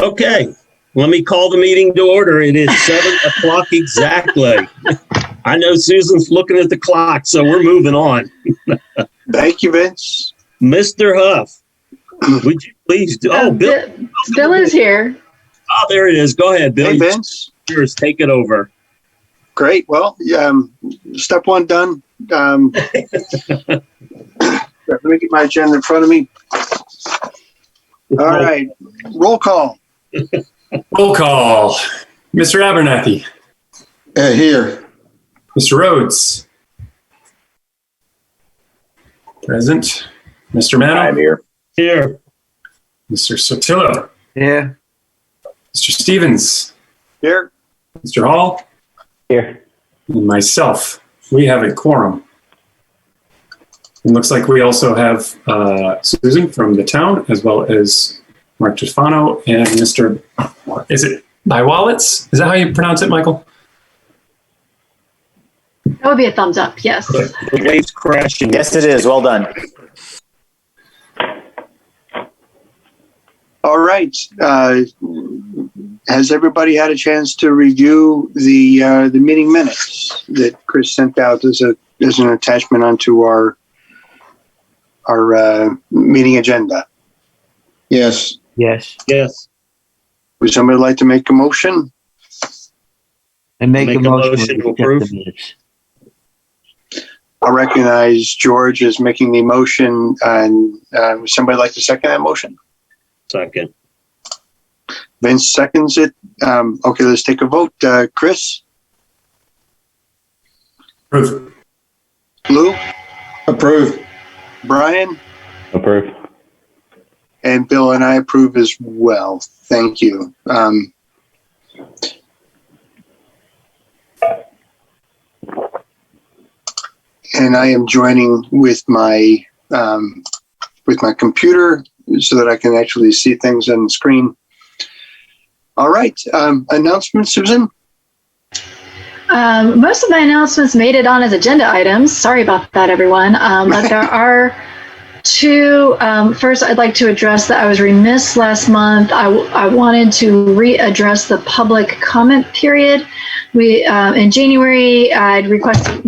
Okay, let me call the meeting to order. It is 7:00 exactly. I know Susan's looking at the clock, so we're moving on. Thank you, Vince. Mr. Huff, would you please do? Oh, Bill. Bill is here. Oh, there it is. Go ahead, Bill. Hey, Vince. Yours, take it over. Great. Well, step one done. Let me get my agenda in front of me. All right. Roll call. Roll call. Mr. Abernathy. Here. Mr. Rhodes. Present. Mr. Mano. I'm here. Here. Mr. Sotillo. Yeah. Mr. Stevens. Here. Mr. Hall. Here. And myself. We have a quorum. It looks like we also have Susan from the town, as well as Mark Tufano and Mr. Is it Bywallets? Is that how you pronounce it, Michael? That would be a thumbs up, yes. The wave's crashing. Yes, it is. Well done. All right. Has everybody had a chance to review the meeting minutes that Chris sent out as an attachment onto our meeting agenda? Yes. Yes. Yes. Would somebody like to make a motion? And make a motion to to approve. accept the minutes. I recognize George is making the motion, and would somebody like to second that motion? Second. Vince seconds it. Okay, let's take a vote. Chris? Approve. Lou? Approve. Brian? Approve. And Bill and I approve as well. Thank you. And I am joining with my computer so that I can actually see things on the screen. All right. Announcements, Susan? Most of my announcements made it on as agenda items. Sorry about that, everyone. But there are two. First, I'd like to address that I was remiss last month. I wanted to readdress the public comment period. We in January, I'd requested,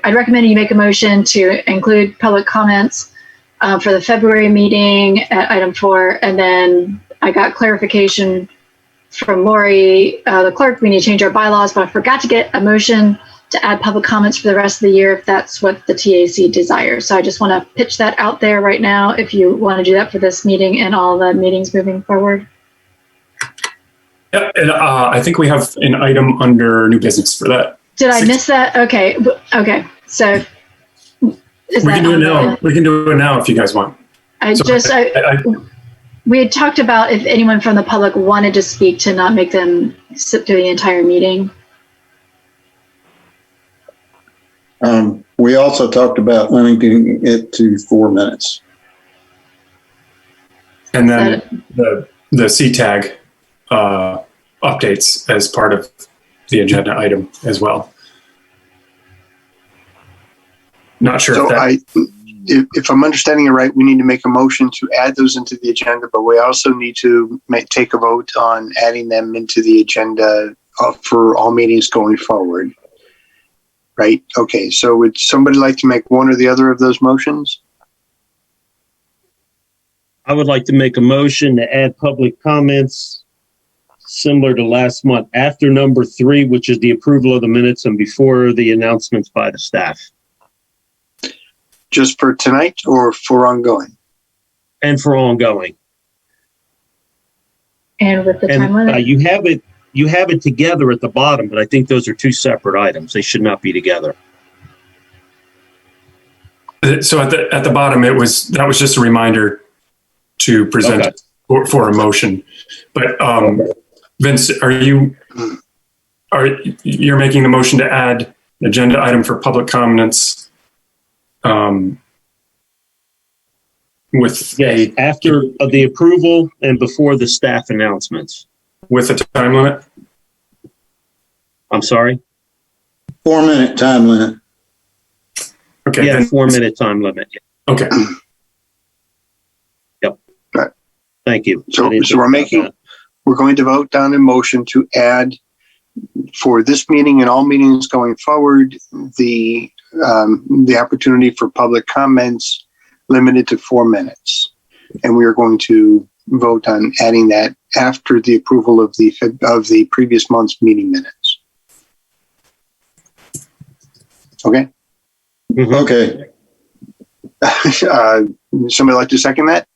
I'd recommend you make a motion to include public comments for the February meeting at item 4, and then I got clarification from Lori, the clerk. We need to change our bylaws, but I forgot to get a motion to add public comments for the rest of the year if that's what the TAC desires. So I just want to pitch that out there right now if you want to do that for this meeting and all the meetings moving forward. Yeah, and I think we have an item under new business for that. Did I miss that? Okay. Okay. So We can do it now. We can do it now if you guys want. We had talked about if anyone from the public wanted to speak, to not make them sit through the entire meeting. We also talked about limiting it to 4 minutes. And then the CTAG updates as part of the agenda item as well. Not sure So if I'm understanding it right, we need to make a motion to add those into the agenda, but we also need to take a vote on adding them into the agenda for all meetings going forward. Right? Okay. So would somebody like to make one or the other of those motions? I would like to make a motion to add public comments similar to last month after number 3, which is the approval of the minutes, and before the announcements by the staff. Just for tonight or for ongoing? And for ongoing. And with the time limit? You have it together at the bottom, but I think those are 2 separate items. They should not be together. So at the bottom, that was just a reminder to present for a motion. But Vince, you're making the motion to add agenda item for public comments with after the approval and before the staff announcements. With a time limit? I'm sorry? 4 minute time limit. Okay. Yeah, 4 minute time limit. Okay. Yep. Right. Thank you. So we're making we're going to vote down a motion to add for this meeting and all meetings going forward, the opportunity for public comments limited to 4 minutes. And we are going to vote on adding that after the approval of the previous month's meeting minutes. Okay. Okay. Somebody like to second that?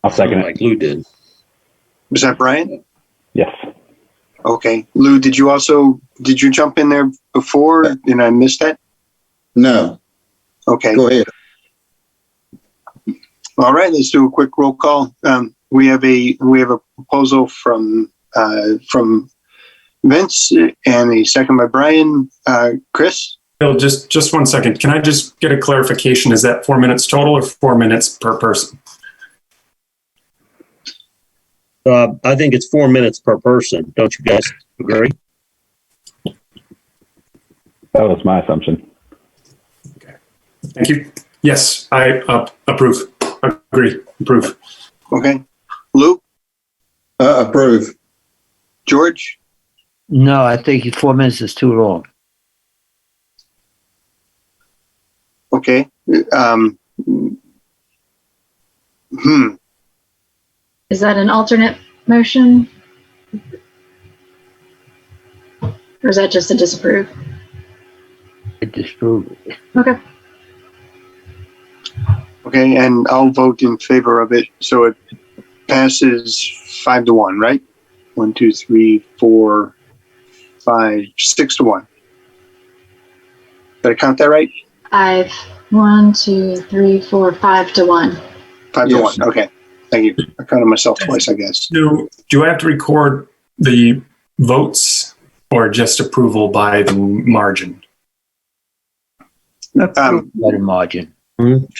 I'll second it. Like Lou did. Was that Brian? Yes. Okay. Lou, did you jump in there before and I missed that? No, Okay. go ahead. All right, let's do a quick roll call. We have a proposal from Vince and a second by Brian. Chris? Bill, just 1 second. Can I just get a clarification? Is that 4 minutes total or 4 minutes per person? I think it's 4 minutes per person. Don't you guys agree? That was my assumption. Thank you. Yes, I approve. Agree. Approve. Okay. Lou? Approve. George? No, I think 4 minutes is too long. Okay. Is that an alternate motion? Or is that just a disapprove? I disapprove it. Okay. Okay, and I'll vote in favor of it. So it passes 5-1, right? 1, 2, 3, 4, 5, 6-1. Did I count that right? 1, 2, 3, 4, 5-1. 5-1. Yes. Okay. Thank you. I counted myself twice, I guess. Do I have to record the votes or just approval by the margin? By the margin.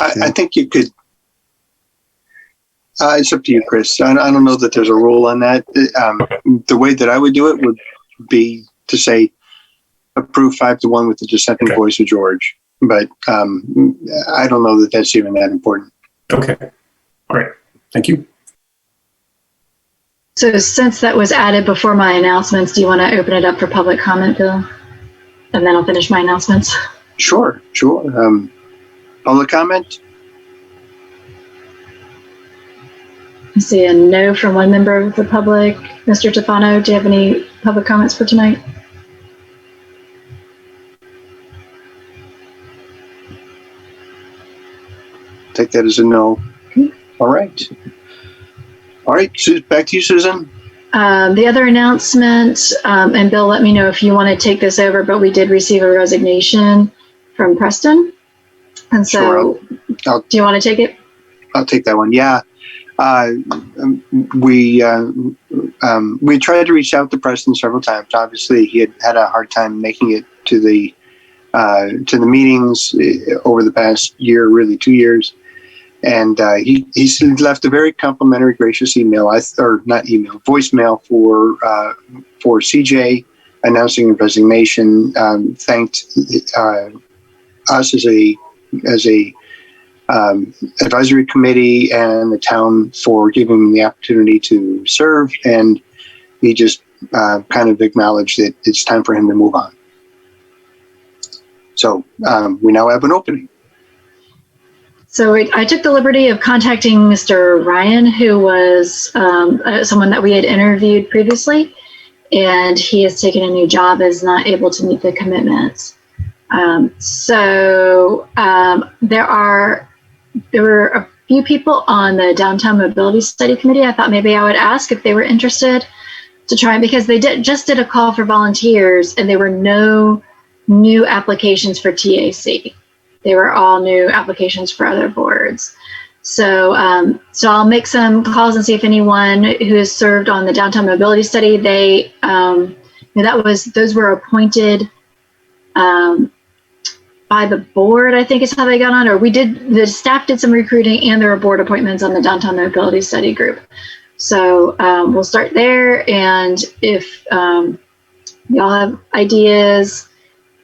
I think you could. It's up to you, Chris. I don't know that there's a rule on that. The way that I would do it would be to say approve 5-1 with the dissenting voice of George. But I don't know that that's even that important. Okay. All right. Thank you. So since that was added before my announcements, do you want to open it up for public comment, Bill? And then I'll finish my announcements. Sure. Public comment? I see a no from one member of the public. Mr. Tufano, do you have any public comments for tonight? Take that as a no. All right. Back to you, Susan. The other announcement, and Bill, let me know if you want to take this over, but we did receive a resignation from Preston. And so, Sure, do you want to take it? I'll take that one. Yeah. We tried to reach out to Preston several times. Obviously, he had a hard time making it to the meetings over the past year, really 2 years. And he left a very complimentary, gracious voicemail for CJ announcing his resignation. Thanked us as a advisory committee and the town for giving him the opportunity to serve, and he just kind of acknowledged that it's time for him to move on. So we now have an opening. So I took the liberty of contacting Mr. Ryan, who was someone that we had interviewed previously, and he has taken a new job, is not able to meet the commitments. There were a few people on the Downtown Mobility Study Committee. I thought maybe I would ask if they were interested to try, because they just did a call for volunteers, and there were no new applications for TAC. They were all new applications for other boards. So I'll make some calls and see if anyone who has served on the Downtown Mobility Study, those were appointed by the board, I think is how they got on, or the staff did some recruiting, and there were board appointments on the Downtown Mobility Study group. So we'll start there, and if y'all have ideas,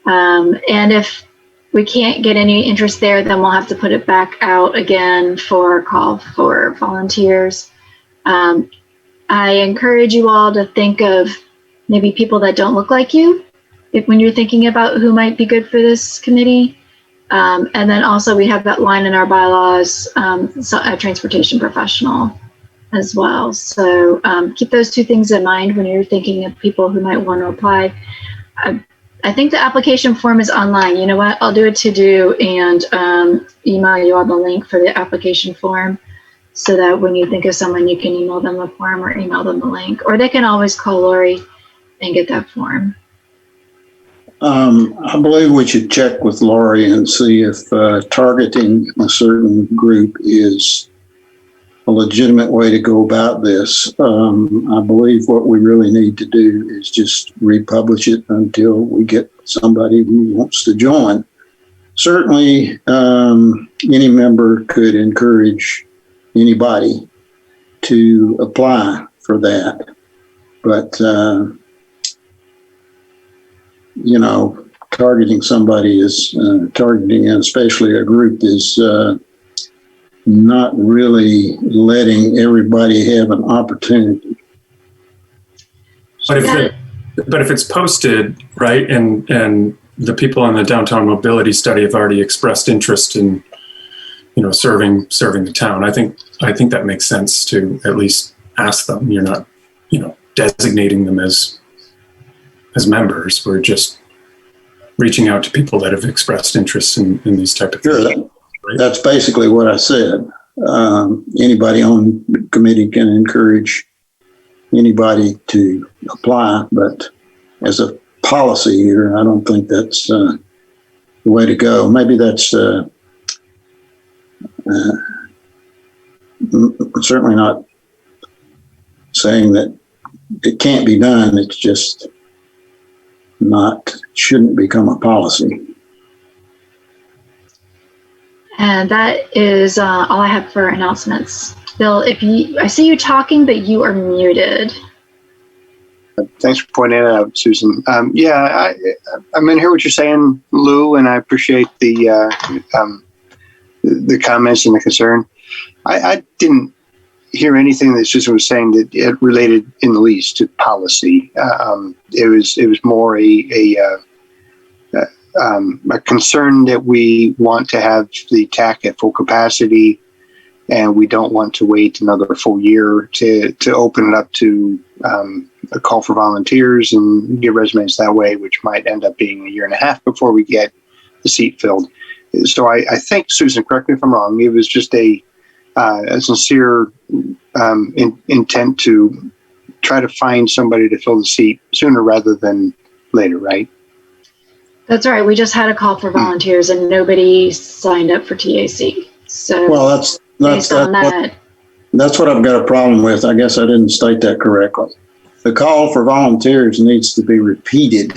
and if we can't get any interest there, then we'll have to put it back out again for a call for volunteers. I encourage you all to think of maybe people that don't look like you when you're thinking about who might be good for this committee. And then also we have that line in our bylaws, a transportation professional as well. So keep those two things in mind when you're thinking of people who might want to apply. I think the application form is online. You know what? I'll do a to-do and email you all the link for the application form so that when you think of someone, you can email them the form or email them the link. Or they can always call Lori and get that form. I believe we should check with Lori and see if targeting a certain group is a legitimate way to go about this. I believe what we really need to do is just republish it until we get somebody who wants to join. Certainly, any member could encourage anybody to apply for that. But, targeting somebody is, targeting especially a group is not really letting everybody have an opportunity. But if it's posted, right, and the people on the downtown mobility study have already expressed interest in, serving the town, I think that makes sense to at least ask them. You're not, designating them as members. We're just reaching out to people that have expressed interest in these type of things. Sure, that's basically what I said. Anybody on the committee can encourage anybody to apply, but as a policy here, I don't think that's the way to go. Maybe that's certainly not saying that it can't be done. It's just shouldn't become a policy. And that is all I have for announcements. Bill, I see you talking, but you are muted. Thanks for pointing it out, Susan. I'm in here what you're saying, Lou, and I appreciate the comments and the concern. I didn't hear anything that Susan was saying that it related in the least to policy. It was more a concern that we want to have the TAC at full capacity, and we don't want to wait another full year to open it up to a call for volunteers and get resumes that way, which might end up being a year and a half before we get the seat filled. So I think, Susan, correct me if I'm wrong, it was just a sincere intent to try to find somebody to fill the seat sooner rather than later, right? That's right. We just had a call for volunteers and nobody signed up for TAC. So Well, that's what I've got a problem with. I guess I didn't state that correctly. The call for volunteers needs to be repeated.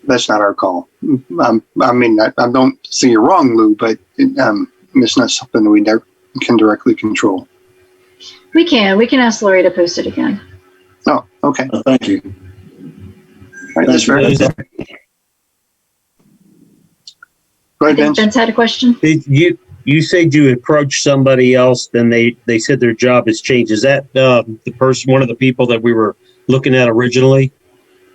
That's not our call. I don't see you're wrong, Lou, but it's not something that we can directly control. we can ask Lori to post it again. Oh, okay. Thank you. All right, that's fair. Go I ahead, think Vince. Vince had a question. You said you approached somebody else, then they said their job has changed. Is that one of the people that we were looking at originally?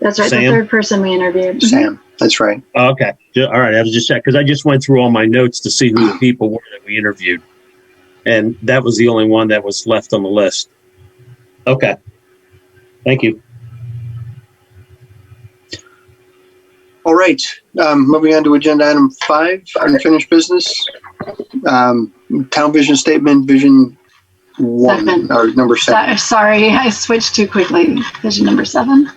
That's right. Sam? The third person we interviewed. Sam, that's right. Okay. All right. I was just checking because I just went through all my notes to see who the people were that we interviewed. And that was the only one that was left on the list. Okay. Thank you. All right. Moving on to agenda item 5, unfinished business. Town vision statement, vision 1, Seven. or number 7. Sorry, I switched too quickly. Vision number 7.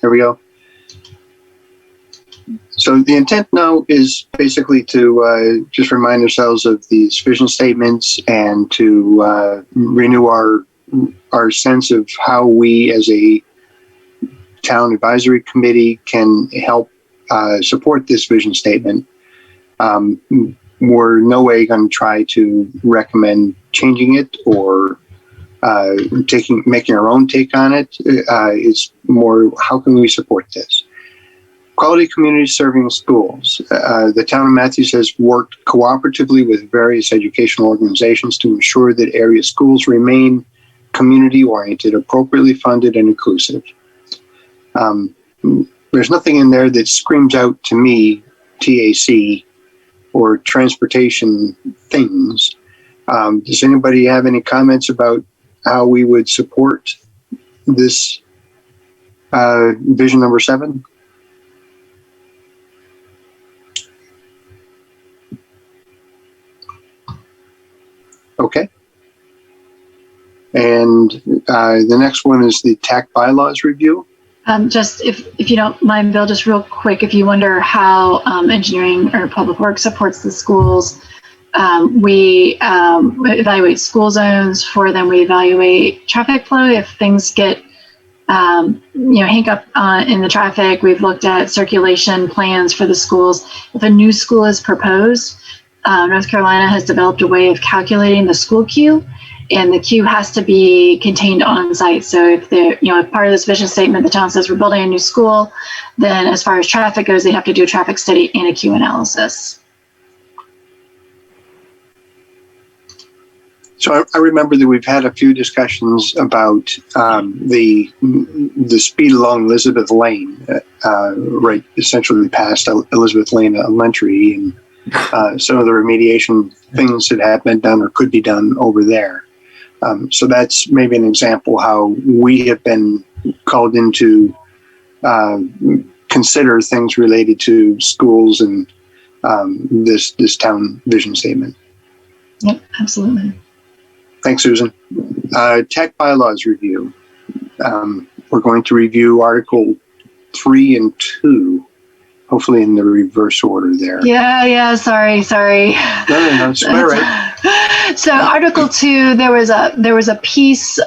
Here we go. So the intent now is basically to just remind ourselves of these vision statements and to renew our sense of how we as a town advisory committee can help support this vision statement. We're no way going to try to recommend changing it or making our own take on it. It's more, how can we support this? Quality community serving schools. The town of Matthews has worked cooperatively with various educational organizations to ensure that area schools remain community-oriented, appropriately funded, and inclusive. There's nothing in there that screams out to me, TAC, or transportation things. Does anybody have any comments about how we would support this vision number 7? Okay. And the next one is the TAC bylaws review. Just if you don't mind, Bill, just real quick, if you wonder how engineering or public works supports the schools, we evaluate school zones for them. We evaluate traffic flow. If things get, hang up in the traffic, we've looked at circulation plans for the schools. If a new school is proposed, North Carolina has developed a way of calculating the school queue, and the queue has to be contained on site. So if they're, if part of this vision statement, the town says we're building a new school, then as far as traffic goes, they have to do a traffic study and a queue analysis. So I remember that we've had a few discussions about the speed along Elizabeth Lane, right, essentially past Elizabeth Lane Elementary, and some of the remediation things that have been done or could be done over there. So that's maybe an example how we have been called in to consider things related to schools and this town vision statement. Yep, absolutely. Thanks, Susan. Tech bylaws review. We're going to review Article 3 and 2, hopefully in the reverse order there. Yeah. Sorry. No, it's all right. So Article 2, there was a piece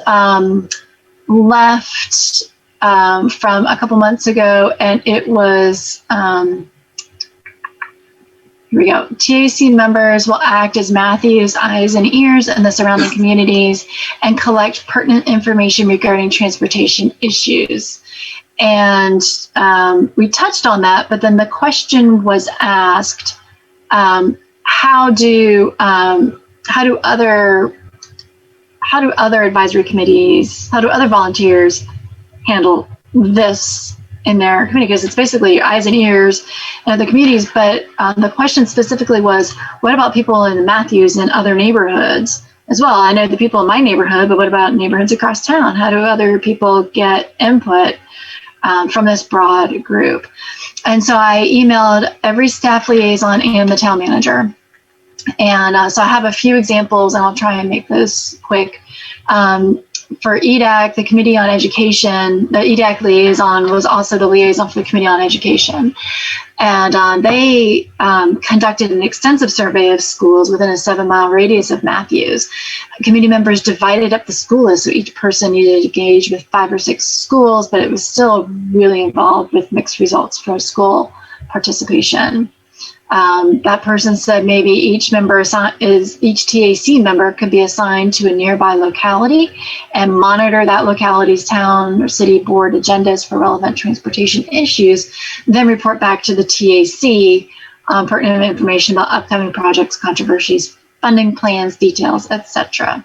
left from a couple months ago, and it was. Here we go. TAC members will act as Matthews' eyes and ears in the surrounding communities and collect pertinent information regarding transportation issues. And we touched on that, but then the question was asked, how do other advisory committees, how do other volunteers handle this in their community? Because it's basically eyes and ears in other communities. But the question specifically was, what about people in Matthews and other neighborhoods as well? I know the people in my neighborhood, but what about neighborhoods across town? How do other people get input from this broad group? And so I emailed every staff liaison and the town manager. And so I have a few examples, and I'll try and make this quick. For EDAC, the Committee on Education, the EDAC liaison was also the liaison for the Committee on Education. And they conducted an extensive survey of schools within a 7-mile radius of Matthews. Committee members divided up the school list, so each person needed to engage with 5 or 6 schools, but it was still really involved with mixed results for school participation. That person said maybe each TAC member could be assigned to a nearby locality and monitor that locality's town or city board agendas for relevant transportation issues, then report back to the TAC on pertinent information about upcoming projects, controversies, funding plans, details, etc.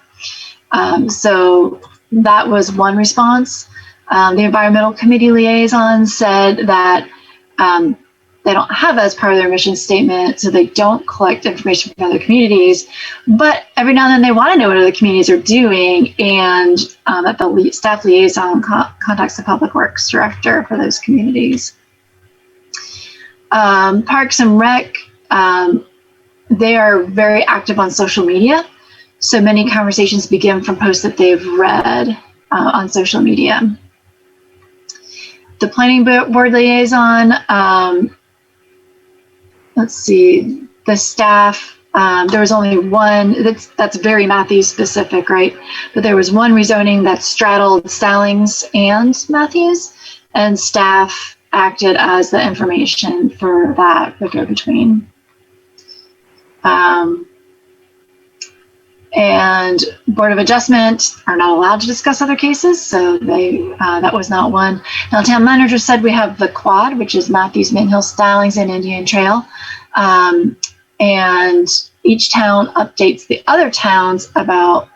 So that was one response. The environmental committee liaison said that they don't have as part of their mission statement, so they don't collect information from other communities, but every now and then they want to know what other communities are doing, and that the staff liaison contacts the public works director for those communities. Parks and Rec, they are very active on social media, so many conversations begin from posts that they've read on social media. The planning board liaison, let's see, the staff, there was only one, that's very Matthews specific, right? But there was one rezoning that straddled Stallings and Matthews, and staff acted as the information for that go-between. and Board of Adjustment are not allowed to discuss other cases, so that was not one. Now, town manager said we have the quad, which is Matthews, Mint Hill, Stallings, and Indian Trail, and each town updates the other towns about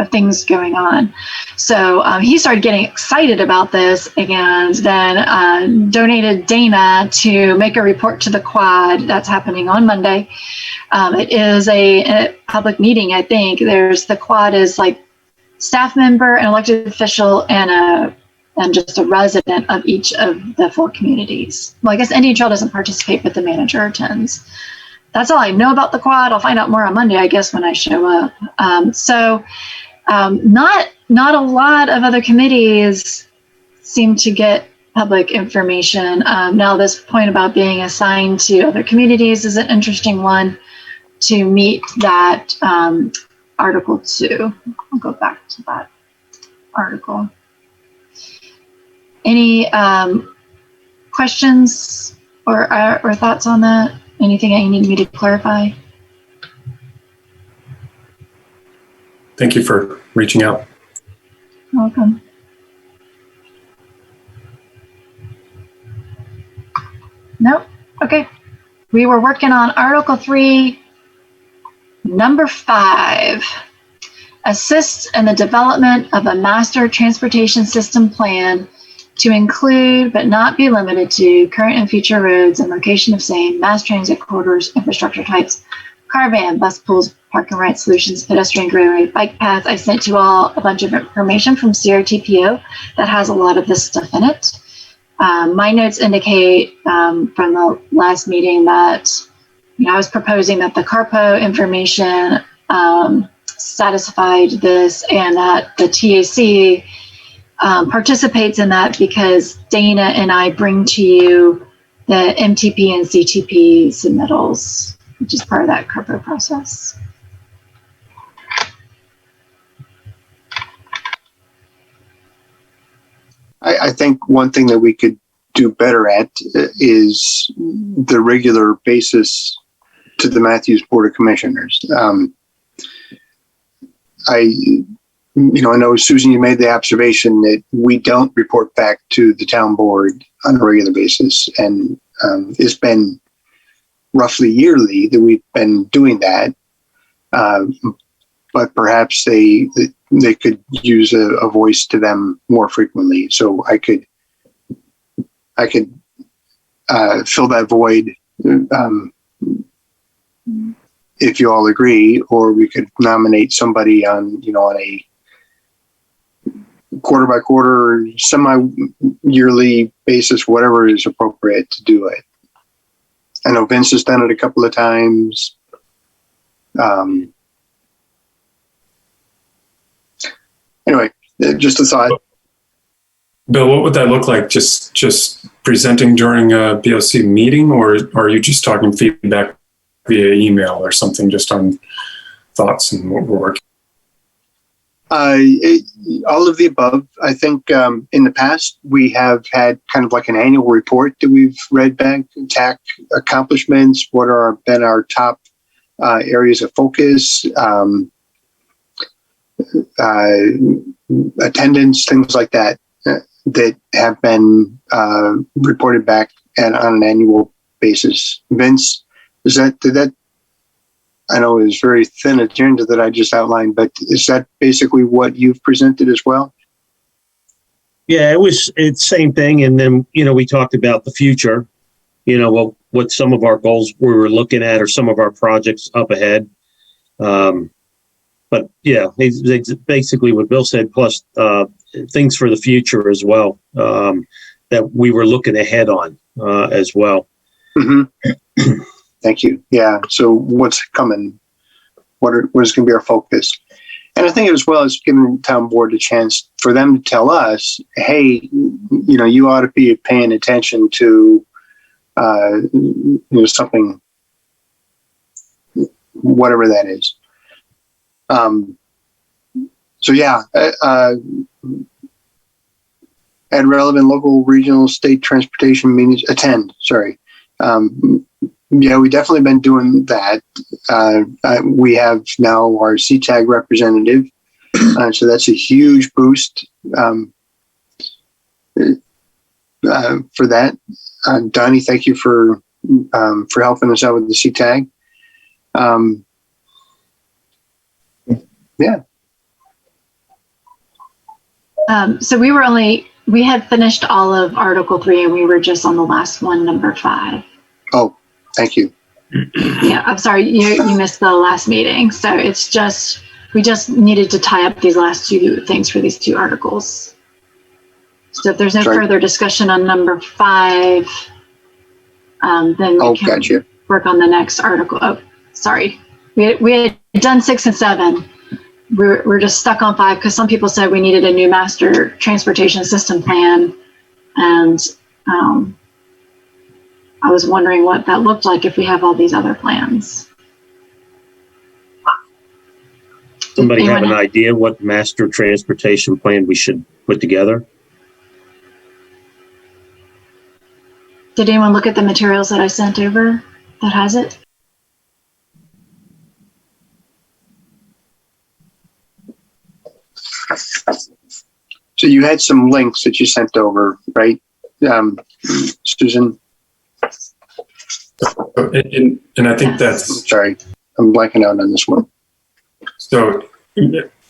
things going on. So he started getting excited about this and then donated Dana to make a report to the quad. That's happening on Monday. It is a public meeting, I think. The quad is like staff member, an elected official, and just a resident of each of the 4 communities. Well, I guess Indian Trail doesn't participate, but the manager attends. That's all I know about the quad. I'll find out more on Monday, I guess, when I show up. Not a lot of other committees seem to get public information. Now, this point about being assigned to other communities is an interesting one to meet that Article 2. I'll go back to that article. Any questions or thoughts on that? Anything that you need me to clarify? Thank you for reaching out. Welcome. Nope. Okay. We were working on Article 3, number 5. Assist in the development of a master transportation system plan to include, but not be limited to, current and future roads and location of same, mass transit corridors, infrastructure types, car van, bus pools, park and ride solutions, pedestrian greenway, bike paths. I sent you all a bunch of information from CRTPO that has a lot of this stuff in it. My notes indicate from the last meeting that I was proposing that the CARPO information satisfied this, and that the TAC participates in that because Dana and I bring to you the MTP and CTP submittals, which is part of that CARPO process. I think one thing that we could do better at is the regular basis to the Matthews Board of Commissioners. I know, Susan, you made the observation that we don't report back to the town board on a regular basis. And it's been roughly yearly that we've been doing that. But perhaps they could use a voice to them more frequently. So I could fill that void if you all agree, or we could nominate somebody on a quarter by quarter, semi-yearly basis, whatever is appropriate to do it. I know Vince has done it a couple of times. Anyway, just a thought. Bill, what would that look like? Just presenting during a BOC meeting, or are you just talking feedback via email or something, just on thoughts and what we're working? All of the above. I think in the past we have had kind of like an annual report that we've read back, TAC accomplishments, what are been our top areas of focus, attendance, things like that, that have been reported back and on an annual basis. Vince, did that? I know it was very thin agenda that I just outlined, but is that basically what you've presented as well? Yeah, it's same thing. And then, we talked about the future, what some of our goals we were looking at or some of our projects up ahead. But yeah, it's basically what Bill said, plus things for the future as well, that we were looking ahead on as well. Mm-hmm. Thank you. Yeah. So what's coming? What is going to be our focus? And I think as well as giving the town board a chance for them to tell us, hey, you ought to be paying attention to, something, whatever that is. So yeah, at relevant local, regional, state transportation meetings, attend. Sorry. Yeah, we definitely been doing that. We have now our CTAG representative, so that's a huge boost for that. Donnie, thank you for helping us out with the CTAG. Yeah. So we had finished all of Article 3 and we were just on the last one, number 5. Oh, thank you. Yeah, I'm sorry, you missed the last meeting. So we just needed to tie up these last 2 things for these 2 articles. So if there's no further discussion on number 5, then we can gotcha. work on the next article. Oh, sorry. We had done 6 and 7. We're just stuck on 5 because some people said we needed a new master transportation system plan. And I was wondering what that looked like if we have all these other plans. Somebody have an idea what master transportation plan we should put together? Did anyone look at the materials that I sent over that has it? So you had some links that you sent over, right, Susan? And I think that's, Sorry, I'm blanking out on this one. so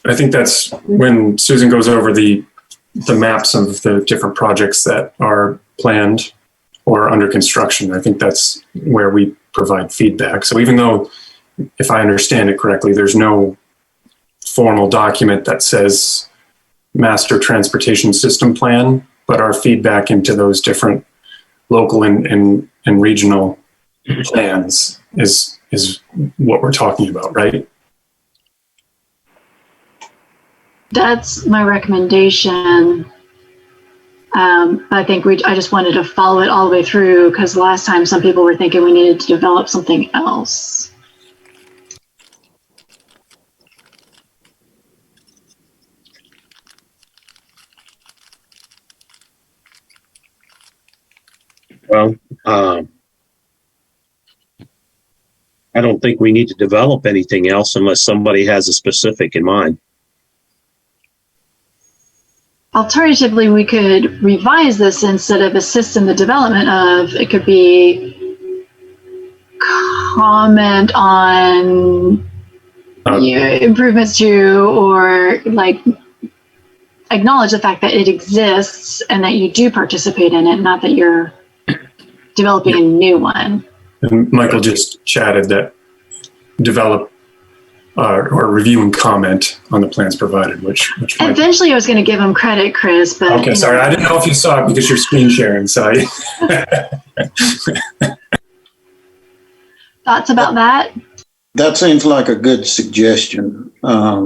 I think that's when Susan goes over the maps of the different projects that are planned or under construction. I think that's where we provide feedback. So even though, if I understand it correctly, there's no formal document that says master transportation system plan, but our feedback into those different local and regional plans is what we're talking about, right? That's my recommendation. I think I just wanted to follow it all the way through because last time some people were thinking we needed to develop something else. Well, I don't think we need to develop anything else unless somebody has a specific in mind. Alternatively, we could revise this instead of assist in the development of, it could be comment on improvements to, or like acknowledge the fact that it exists and that you do participate in it, not that you're developing a new one. And Michael just chatted that develop or review and comment on the plans provided, which might... Eventually I was going to give him credit, Chris, but... Okay, sorry. I didn't know if you saw it because you're screen sharing, so Thoughts about that? That seems like a good suggestion. I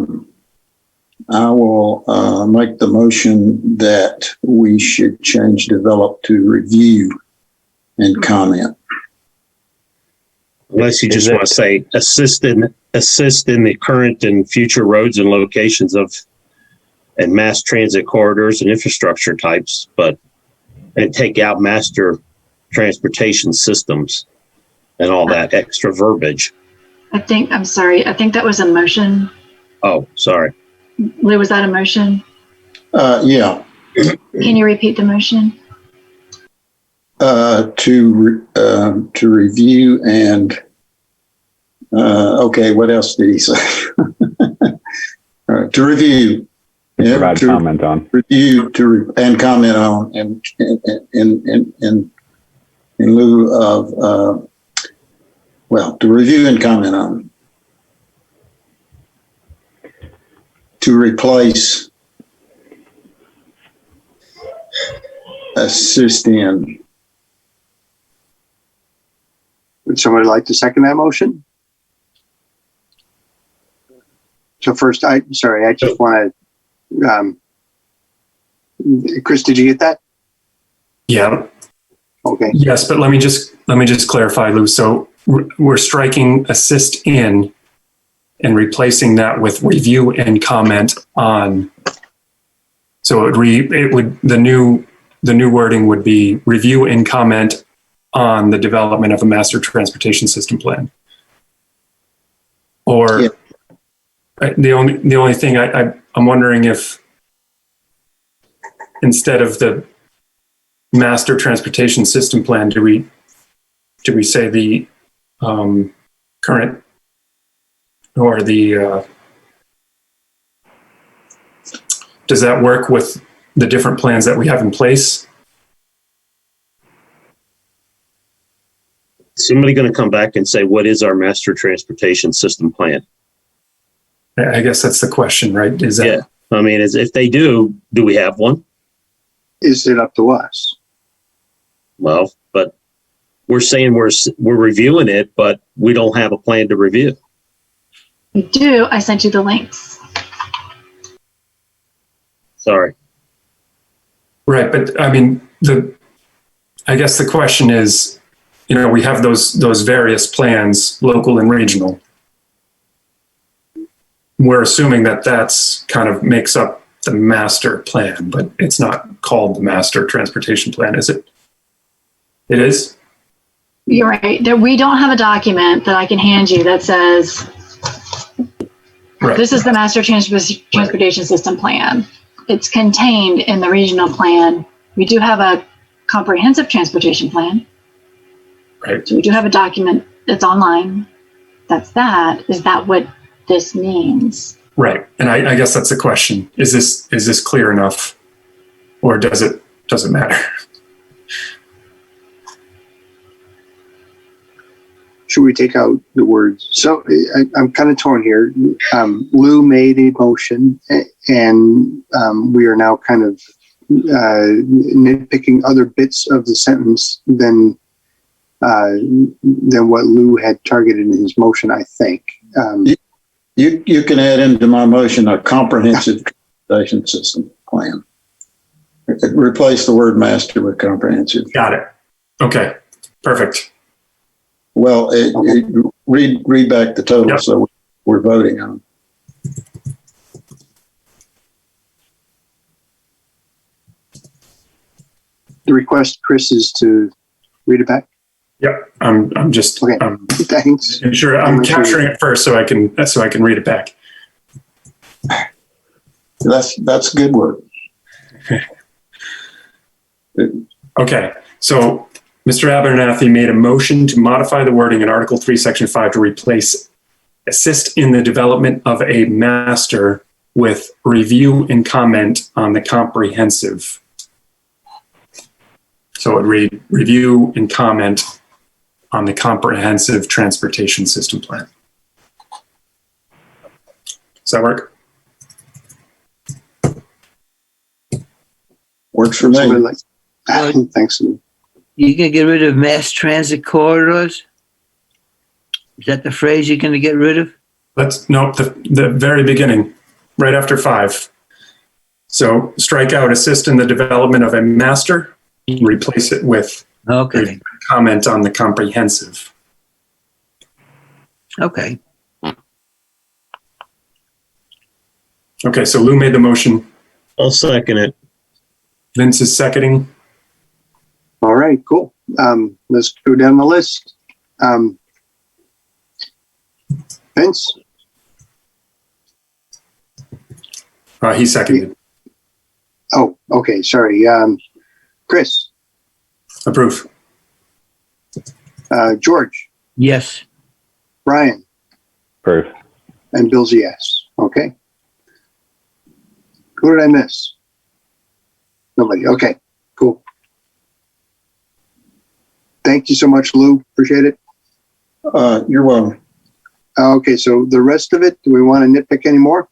will make the motion that we should change develop to review and comment. Unless you just want to say assist in the current and future roads and locations of and mass transit corridors and infrastructure types, and take out master transportation systems and all that extra verbiage. I'm sorry. I think that was a motion. Oh, sorry. Lou, was that a motion? Yeah. Can you repeat the motion? To review and okay, what else did he say? To review, Provide comment on. Review and comment on, and in lieu of to review and comment on. To replace assist in. Would somebody like to second that motion? So first, I just want to, Chris, did you get that? yeah. Okay. Yes, but let me just clarify, Lou. So we're striking assist in and replacing that with review and comment on. So the new wording would be review and comment on the development of a master transportation system plan. Or Yeah. the only thing I'm wondering if instead of the master transportation system plan, do we say the current or the does that work with the different plans that we have in place? Somebody going to come back and say, what is our master transportation system plan? I guess that's the question, right? Is that Yeah. I mean, if they do we have one? Is it up to us? Well, but we're saying we're reviewing it, but we don't have a plan to review. We do. I sent you the links. Sorry. right? But I mean, I guess the question is, we have those various plans, local and regional. We're assuming that that's kind of makes up the master plan, but it's not called the master transportation plan, is it? It is? You're right. We don't have a document that I can hand you that says, Right. this is the master transportation system plan. It's contained in the regional plan. We do have a comprehensive transportation plan. Right. So we do have a document that's online. That's that. Is that what this means? Right. And I guess that's the question. Is this clear enough, or does it matter? Should we take out the words? So I'm kind of torn here. Lou made a motion, and we are now kind of nitpicking other bits of the sentence than what Lou had targeted in his motion, I think. You can add into my motion a comprehensive transportation system plan. Replace the word master with comprehensive. Got it. Okay. Perfect. Well, read back the total, Yep. so we're voting on. The request, Chris, is to read it back. Yep. I'm just Okay. Thanks. making sure I'm capturing it first so I can read it back. That's good work. Okay. So Mr. Abernathy made a motion to modify the wording in Article 3, Section 5 to replace assist in the development of a master with review and comment on the comprehensive. So it would read review and comment on the comprehensive transportation system plan. Does that work? Works for Somebody me. like, thanks, Lou. You can get rid of mass transit corridors? Is that the phrase you're going to get rid of? The very beginning, right after 5. So strike out assist in the development of a master, replace it with Okay. comment on the comprehensive. Okay. Okay, so Lou made the motion. I'll second it. Vince is seconding. All right, cool. Let's go down the list. Vince, He seconded. oh, okay, sorry. Chris, Approve. George, Yes. Brian, Proof. and Bill's a yes. Okay. Who did I miss? Nobody. Okay, cool. Thank you so much, Lou. Appreciate it. You're welcome. Okay, so the rest of it, do we want to nitpick anymore?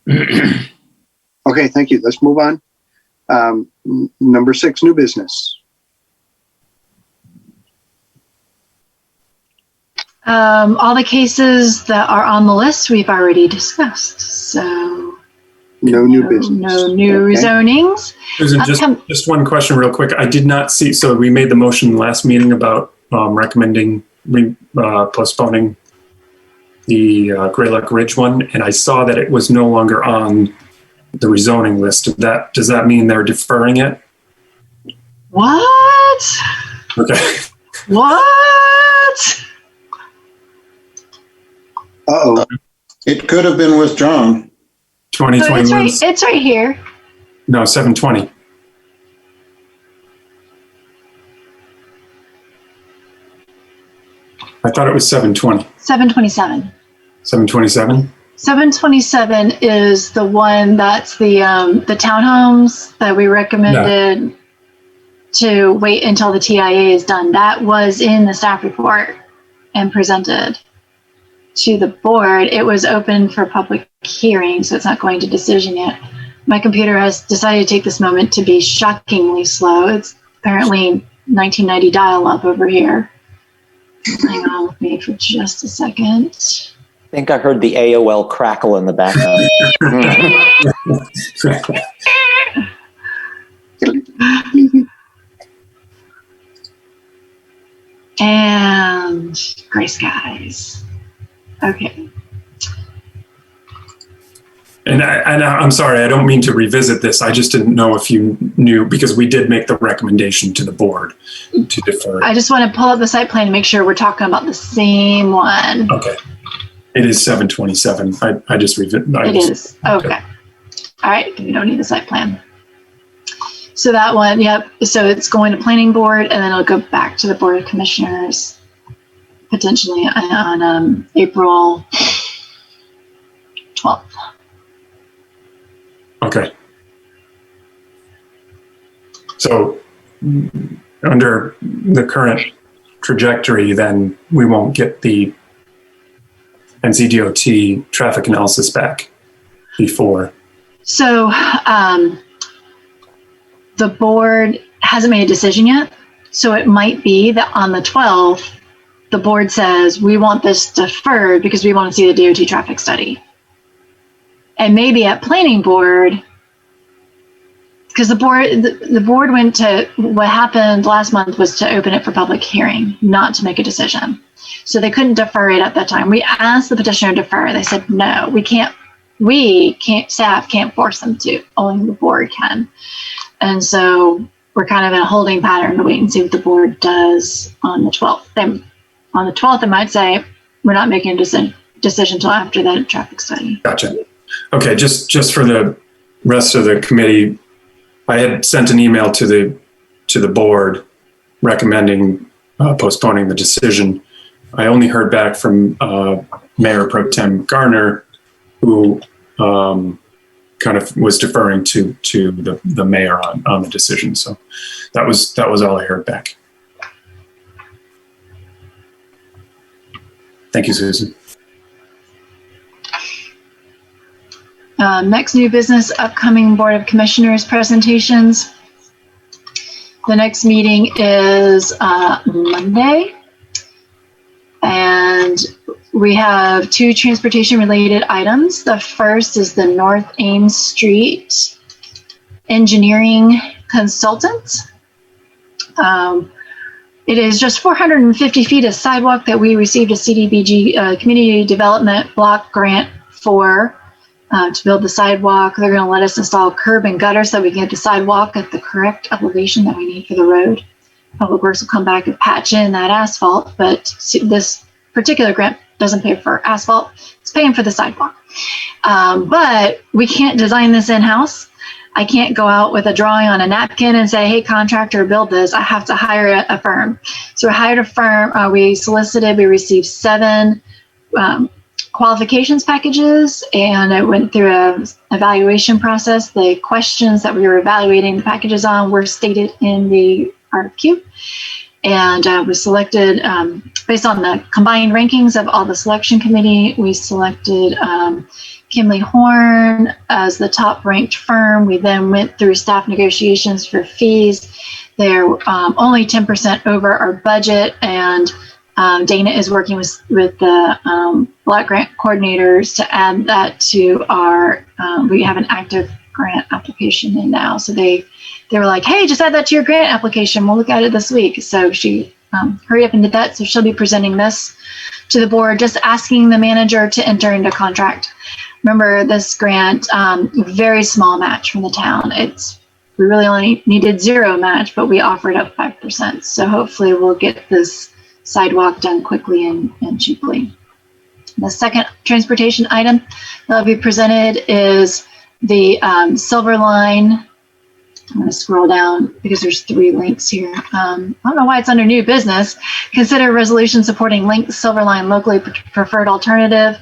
Okay, thank you. Let's move on. Number 6, new business. All the cases that are on the list we've already discussed. So No new business. No new Okay. zonings. Susan, just one question real quick. I did not see, so we made the motion last meeting about recommending postponing the Greylock Ridge one, and I saw that it was no longer on the rezoning list. Does that mean they're deferring it? What? Okay. What? Uh-oh. It could have been withdrawn. Oh, it's 2021. right. It's right here. No, 720. I thought it was 720. 727. 727? 727 is the one that's the townhomes that we recommended to wait until the TIA is done. That was in the staff report and presented to the board. It was open for public hearing, so it's not going to decision yet. My computer has decided to take this moment to be shockingly slow. It's apparently 1990 dial-up over here. Hang on with me for just a second. I think I heard the AOL crackle in the background. And gray skies. Okay. And I'm sorry, I don't mean to revisit this. I just didn't know if you knew, because we did make the recommendation to the board to defer. I just want to pull up the site plan to make sure we're talking about the same one. Okay. It is 727. I just revisit. It is. Okay. All right. We don't need the site plan. So that one, yep. So it's going to planning board and then it'll go back to the board of commissioners potentially on April 12th. Okay. So under the current trajectory, then we won't get the NCDOT traffic analysis back before. So the board hasn't made a decision yet. So it might be that on the 12th, the board says, we want this deferred because we want to see the DOT traffic study. And maybe at planning board, because the board went to, what happened last month was to open it for public hearing, not to make a decision. So they couldn't defer it at that time. We asked the petitioner to defer. They said, no, we can't, staff can't force them to, only the board can. And so we're kind of in a holding pattern to wait and see what the board does on the 12th. Then on the 12th, it might say, we're not making a decision until after the traffic study. Gotcha. Okay, just for the rest of the committee, I had sent an email to the board recommending postponing the decision. I only heard back from Mayor Pro Tem Garner, who kind of was deferring to the mayor on the decision. So that was all I heard back. Thank you, Susan. Next new business, upcoming Board of Commissioners presentations. The next meeting is Monday. And we have two transportation related items. The first is the North Ames Street engineering consultant. It is just 450 feet of sidewalk that we received a CDBG community development block grant for to build the sidewalk. They're going to let us install curb and gutter so we can get the sidewalk at the correct elevation that we need for the road. Public Works will come back and patch in that asphalt, but this particular grant doesn't pay for asphalt. It's paying for the sidewalk. But we can't design this in-house. I can't go out with a drawing on a napkin and say, hey, contractor, build this. I have to hire a firm. So we hired a firm. We solicited. We received 7 qualifications packages, and it went through an evaluation process. The questions that we were evaluating the packages on were stated in the RFQ, and was selected based on the combined rankings of all the selection committee. We selected Kimley Horn as the top ranked firm. We then went through staff negotiations for fees. They're only 10% over our budget, and Dana is working with the block grant coordinators to add that to our, we have an active grant application in now. So they were like, hey, just add that to your grant application. We'll look at it this week. So she hurried up and did that. So she'll be presenting this to the board, just asking the manager to enter into contract. Remember, this grant, very small match from the town. It's we really only needed 0 match, but we offered up 5%. So hopefully we'll get this sidewalk done quickly and cheaply. The second transportation item that will be presented is the Silver Line. I'm going to scroll down because there's 3 links here. I don't know why it's under new business. Consider resolution supporting Link Silver Line locally preferred alternative.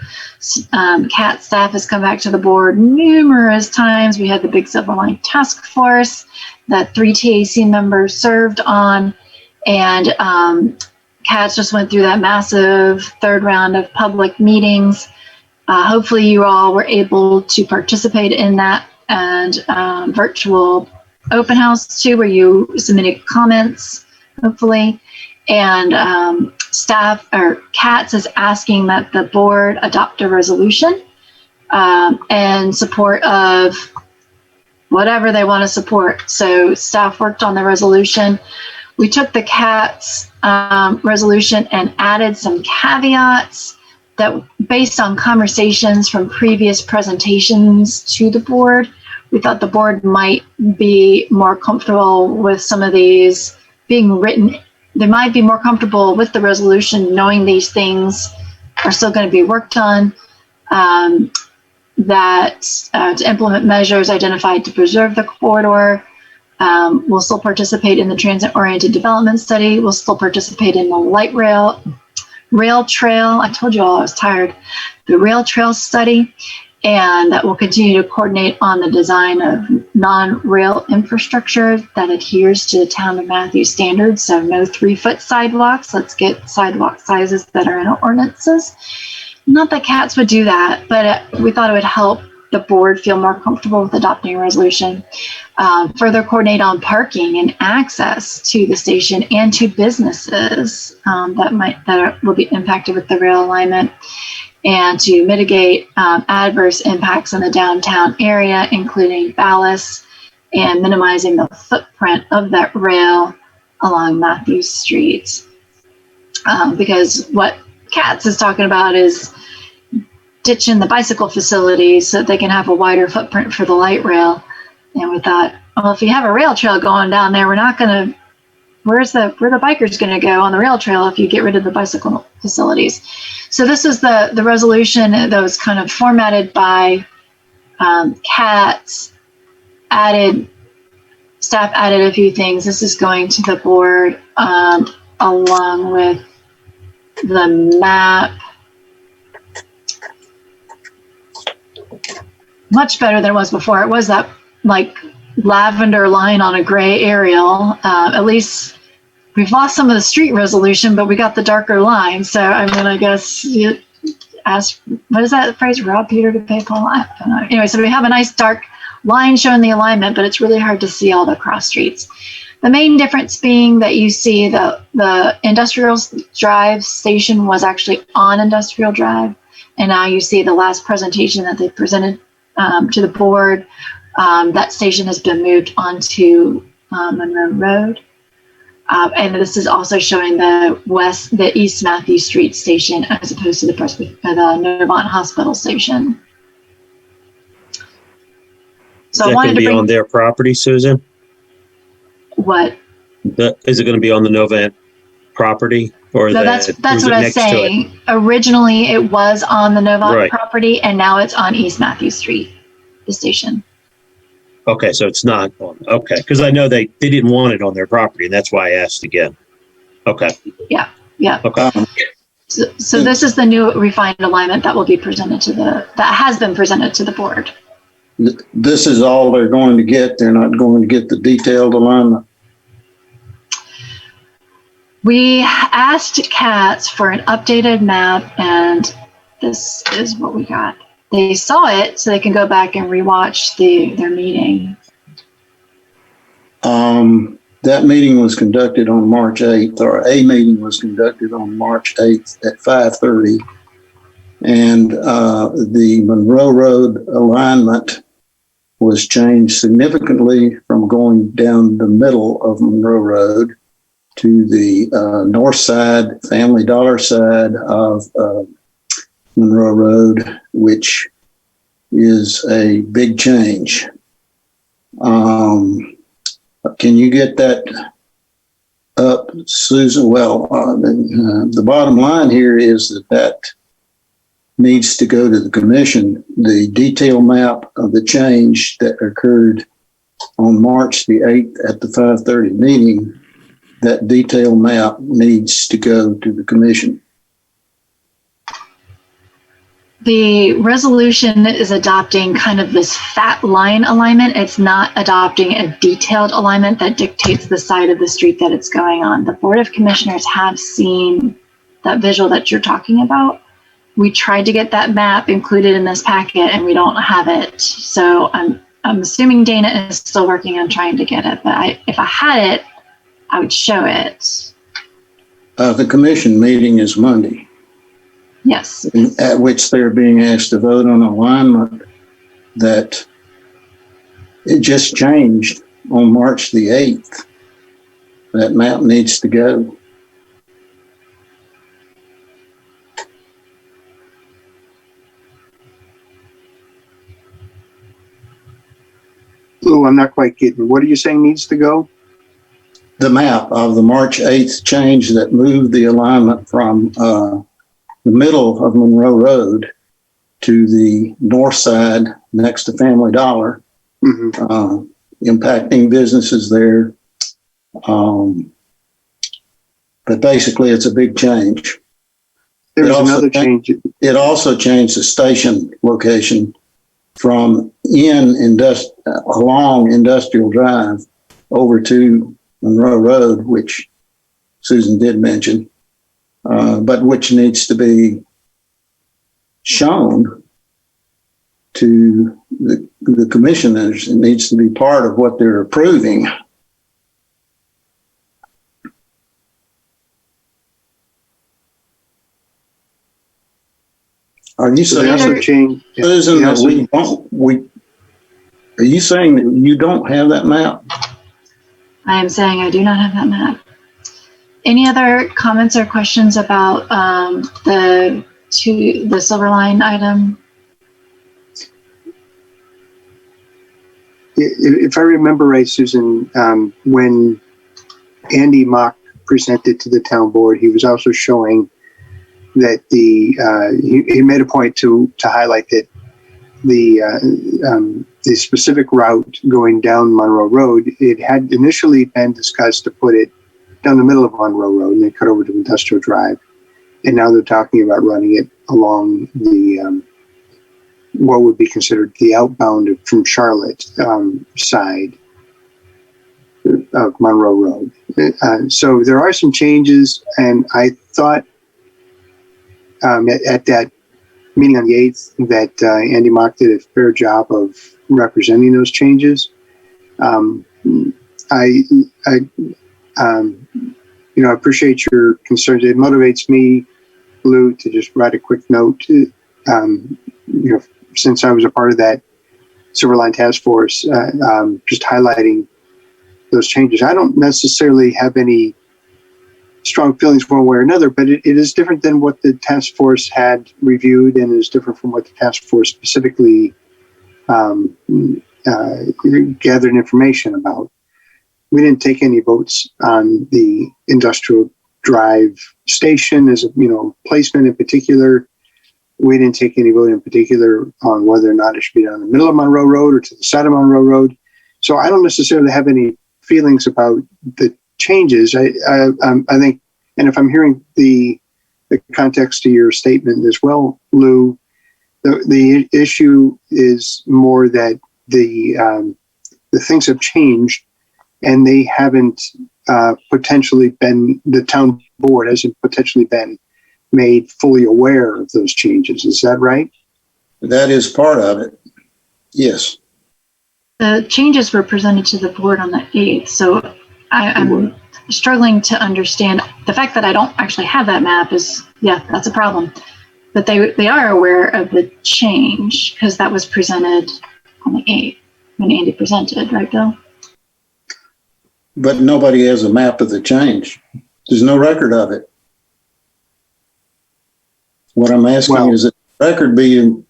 CAT staff has come back to the board numerous times. We had the big Silver Line task force that 3 TAC members served on, and CATS just went through that massive 3rd round of public meetings. Hopefully you all were able to participate in that, and virtual open house too, where you submitted comments, hopefully. And staff or CATS is asking that the board adopt a resolution in support of whatever they want to support. So staff worked on the resolution. We took the CATS resolution and added some caveats that, based on conversations from previous presentations to the board, we thought the board might be more comfortable with some of these being written. They might be more comfortable with the resolution knowing these things are still going to be worked on, that to implement measures identified to preserve the corridor. We'll still participate in the transit-oriented development study. We'll still participate in the light rail trail. I told you all I was tired. The rail trail study. And that will continue to coordinate on the design of non-rail infrastructure that adheres to the town of Matthews standards. So no 3-foot sidewalks. Let's get sidewalk sizes that are in our ordinances. Not that CATS would do that, but we thought it would help the board feel more comfortable with adopting a resolution. Further coordinate on parking and access to the station and to businesses that will be impacted with the rail alignment, and to mitigate adverse impacts in the downtown area, including ballast, and minimizing the footprint of that rail along Matthews Street. Because what CATS is talking about is ditching the bicycle facilities so that they can have a wider footprint for the light rail. And we thought, well, if you have a rail trail going down there, we're not going to, where the bikers going to go on the rail trail if you get rid of the bicycle facilities? So this is the resolution that was kind of formatted by CATS. Staff added a few things. This is going to the board along with the map. Much better than it was before. It was that like lavender line on a gray aerial. At least we've lost some of the street resolution, but we got the darker line. So I mean, I guess you ask, what is that phrase? Rob Peter to pay Paul? I don't know. Anyway, so we have a nice dark line showing the alignment, but it's really hard to see all the cross streets. The main difference being that you see the Industrial Drive station was actually on Industrial Drive. And now you see the last presentation that they presented to the board. That station has been moved onto Monroe Road. And this is also showing the East Matthews Street station as opposed to the Novant Hospital station. So Is that going to be on their property, Susan? What? Is it going to be on the Novant property? Or no, that's what I was saying. Originally, it was on the Novant property, and now it's on East Matthews Street, the station. Okay, so it's not on. Okay, because I know they didn't want it on their property, and that's why I asked again. Okay. Yeah. Okay. So this is the new refined alignment that will be presented that has been presented to the board. This is all they're going to get. They're not going to get the detailed alignment. We asked CATS for an updated map, and this is what we got. They saw it, so they can go back and rewatch their meeting. That meeting was conducted on March 8th, or a meeting was conducted on March 8th at 5:30. And the Monroe Road alignment was changed significantly from going down the middle of Monroe Road to the north side, Family Dollar side of Monroe Road, which is a big change. Can you get that up, Susan? Well, the bottom line here is that needs to go to the commission. The detailed map of the change that occurred on March the 8th at the 5:30 meeting, that detailed map needs to go to the commission. The resolution is adopting kind of this fat line alignment. It's not adopting a detailed alignment that dictates the side of the street that it's going on. The Board of Commissioners have seen that visual that you're talking about. We tried to get that map included in this packet and we don't have it. So I'm assuming Dana is still working on trying to get it, but if I had it, I would show it. The commission meeting is Monday, Yes. at which they're being asked to vote on alignment that it just changed on March the 8th. That map needs to go. Lou, I'm not quite getting, what are you saying needs to go? The map of the March 8th change that moved the alignment from the middle of Monroe Road to the north side next to Family Dollar, impacting businesses there. But basically, it's a big change. There's another change. It also changed the station location from along Industrial Drive over to Monroe Road, which Susan did mention, but which needs to be shown to the commissioners. It needs to be part of what they're approving. Are you So they saying, also changed. Susan, that are you saying that you don't have that map? I am saying I do not have that map. Any other comments or questions about the Silver Line item? If I remember right, Susan, when Andy Mock presented to the town board, he was also showing that he made a point to highlight that the specific route going down Monroe Road, it had initially been discussed to put it down the middle of Monroe Road and then cut over to Industrial Drive. And now they're talking about running it along the, what would be considered the outbound from Charlotte side of Monroe Road. So there are some changes, and I thought at that meeting on the 8th that Andy Mock did a fair job of representing those changes. I appreciate your concerns. It motivates me, Lou, to just write a quick note. Since I was a part of that Silver Line Task Force, just highlighting those changes. I don't necessarily have any strong feelings one way or another, but it is different than what the task force had reviewed, and is different from what the task force specifically gathered information about. We didn't take any votes on the Industrial Drive station as a placement in particular. We didn't take any vote in particular on whether or not it should be down the middle of Monroe Road or to the side of Monroe Road. So I don't necessarily have any feelings about the changes. I think, and if I'm hearing the context to your statement as well, Lou, the issue is more that the things have changed, and they haven't potentially been, the town board hasn't potentially been made fully aware of those changes. Is that right? That is part of it. Yes. The changes were presented to the board on the 8th, so I'm struggling to understand. The fact that I don't actually have that map is, that's a problem. But they are aware of the change because that was presented on the 8th when Andy presented, right, Bill? But nobody has a map of the change. There's no record of it. What I'm asking is that the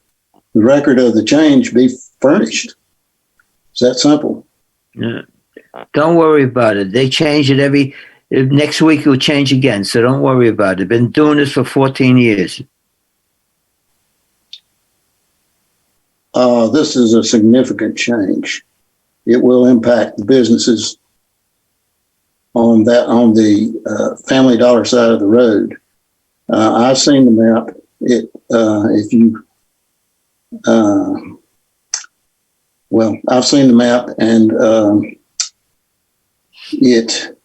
record of the change be furnished. It's that simple. Yeah. Don't worry about it. They change it next week it will change again. So don't worry about it. Been doing this for 14 years. This is a significant change. It will impact the businesses on the Family Dollar side of the road. I've seen the map. I've seen the map, and it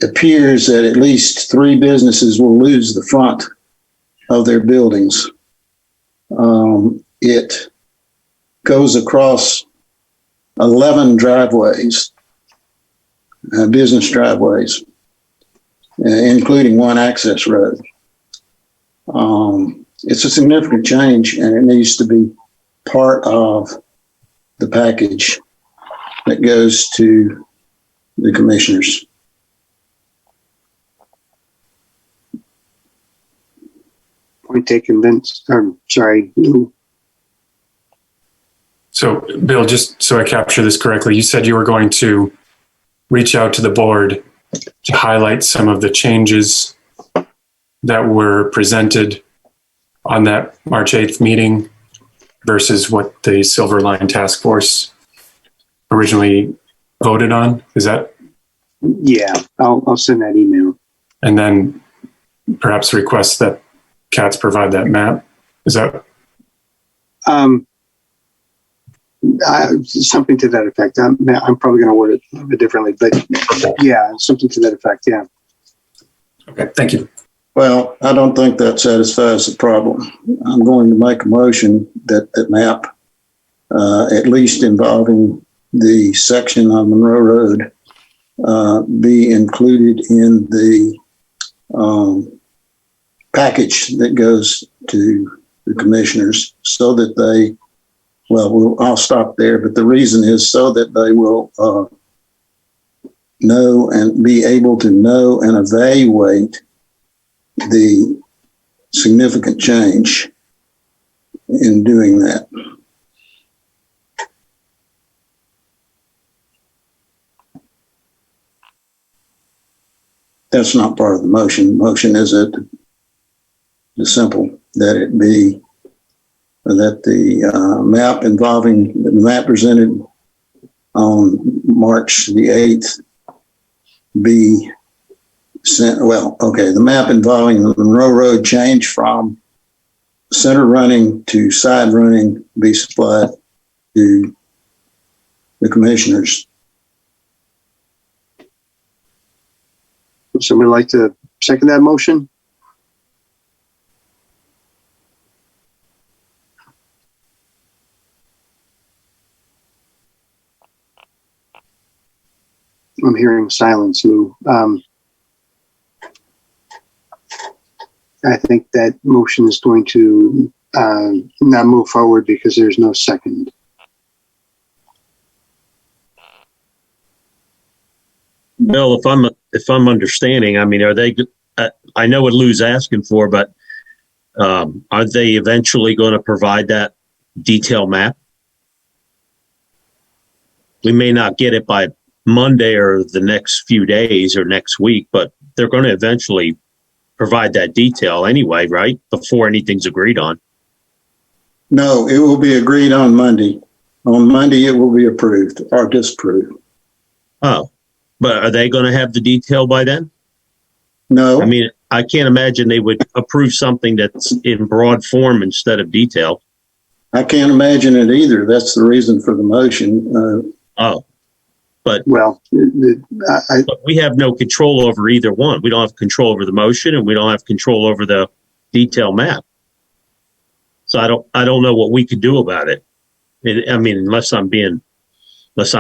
appears that at least 3 businesses will lose the front of their buildings. It goes across 11 driveways, business driveways, including 1 access road. It's a significant change, and it needs to be part of the package that goes to the commissioners. Point taken, Vince. Sorry, Lou. So, Bill, just so I capture this correctly, you said you were going to reach out to the board to highlight some of the changes that were presented on that March 8th meeting versus what the Silver Line Task Force originally voted on. Is that? Yeah, I'll send that email. And then perhaps request that Katz provide that map. Is that? Something to that effect. I'm probably going to word it a bit differently, but yeah, something to that effect. Yeah. Okay. Thank you. Well, I don't think that satisfies the problem. I'm going to make a motion that map, at least involving the section on Monroe Road, be included in the package that goes to the commissioners so that they, I'll stop there, but the reason is so that they will know and be able to know and evaluate the significant change in doing that. That's not part of the motion. The motion is the simple that it be that the map presented on March the 8th be sent. The map involving the Monroe Road change from center running to side running be supplied to the commissioners. Would somebody like to second that motion? I'm hearing silence, Lou. I think that motion is going to not move forward because there's no second. Bill, if I'm understanding, I mean, are they? I know what Lou's asking for, but are they eventually going to provide that detailed map? We may not get it by Monday or the next few days or next week, but they're going to eventually provide that detail anyway, right? Before anything's agreed on. No, it will be agreed on Monday. On Monday, it will be approved or disapproved. Oh, but are they going to have the detail by then? No. I mean, I can't imagine they would approve something that's in broad form instead of detail. I can't imagine it either. That's the reason for the motion. But we have no control over either one. We don't have control over the motion, and we don't have control over the detail map. So I don't know what we could do about it. I mean, unless I'm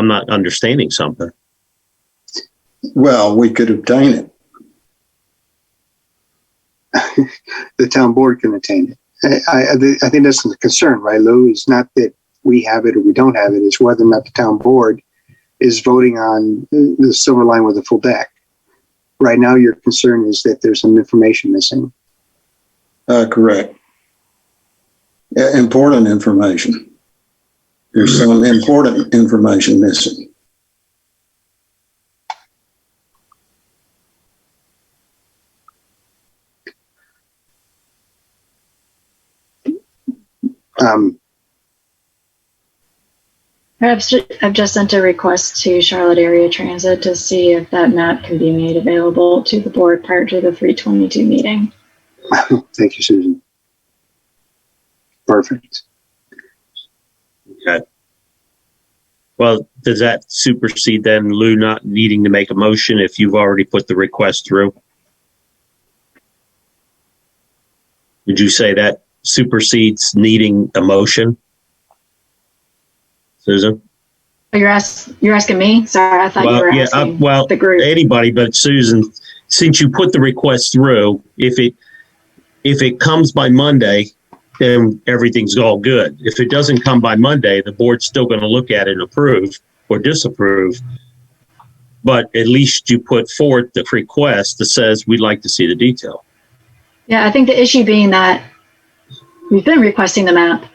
not understanding something. Well, we could obtain it. The town board can obtain it. I think that's the concern, right, Lou? It's not that we have it or we don't have it. It's whether or not the town board is voting on the Silver Line with a full deck. Right now, your concern is that there's some information missing. Correct. Important information. There's some important information missing. I've just sent a request to Charlotte Area Transit to see if that map can be made available to the board prior to the 322 meeting. Thank you, Susan. Perfect. Okay. Well, does that supersede then Lou not needing to make a motion if you've already put the request through? Would you say that supersedes needing a motion? Susan? Oh, you're asking me? Sorry, I thought you were asking the group. Anybody but Susan, since you put the request through, if it comes by Monday, then everything's all good. If it doesn't come by Monday, the board's still going to look at it and approve or disapprove. But at least you put forth the request that says we'd like to see the detail. Yeah, I think the issue being that we've been requesting the map.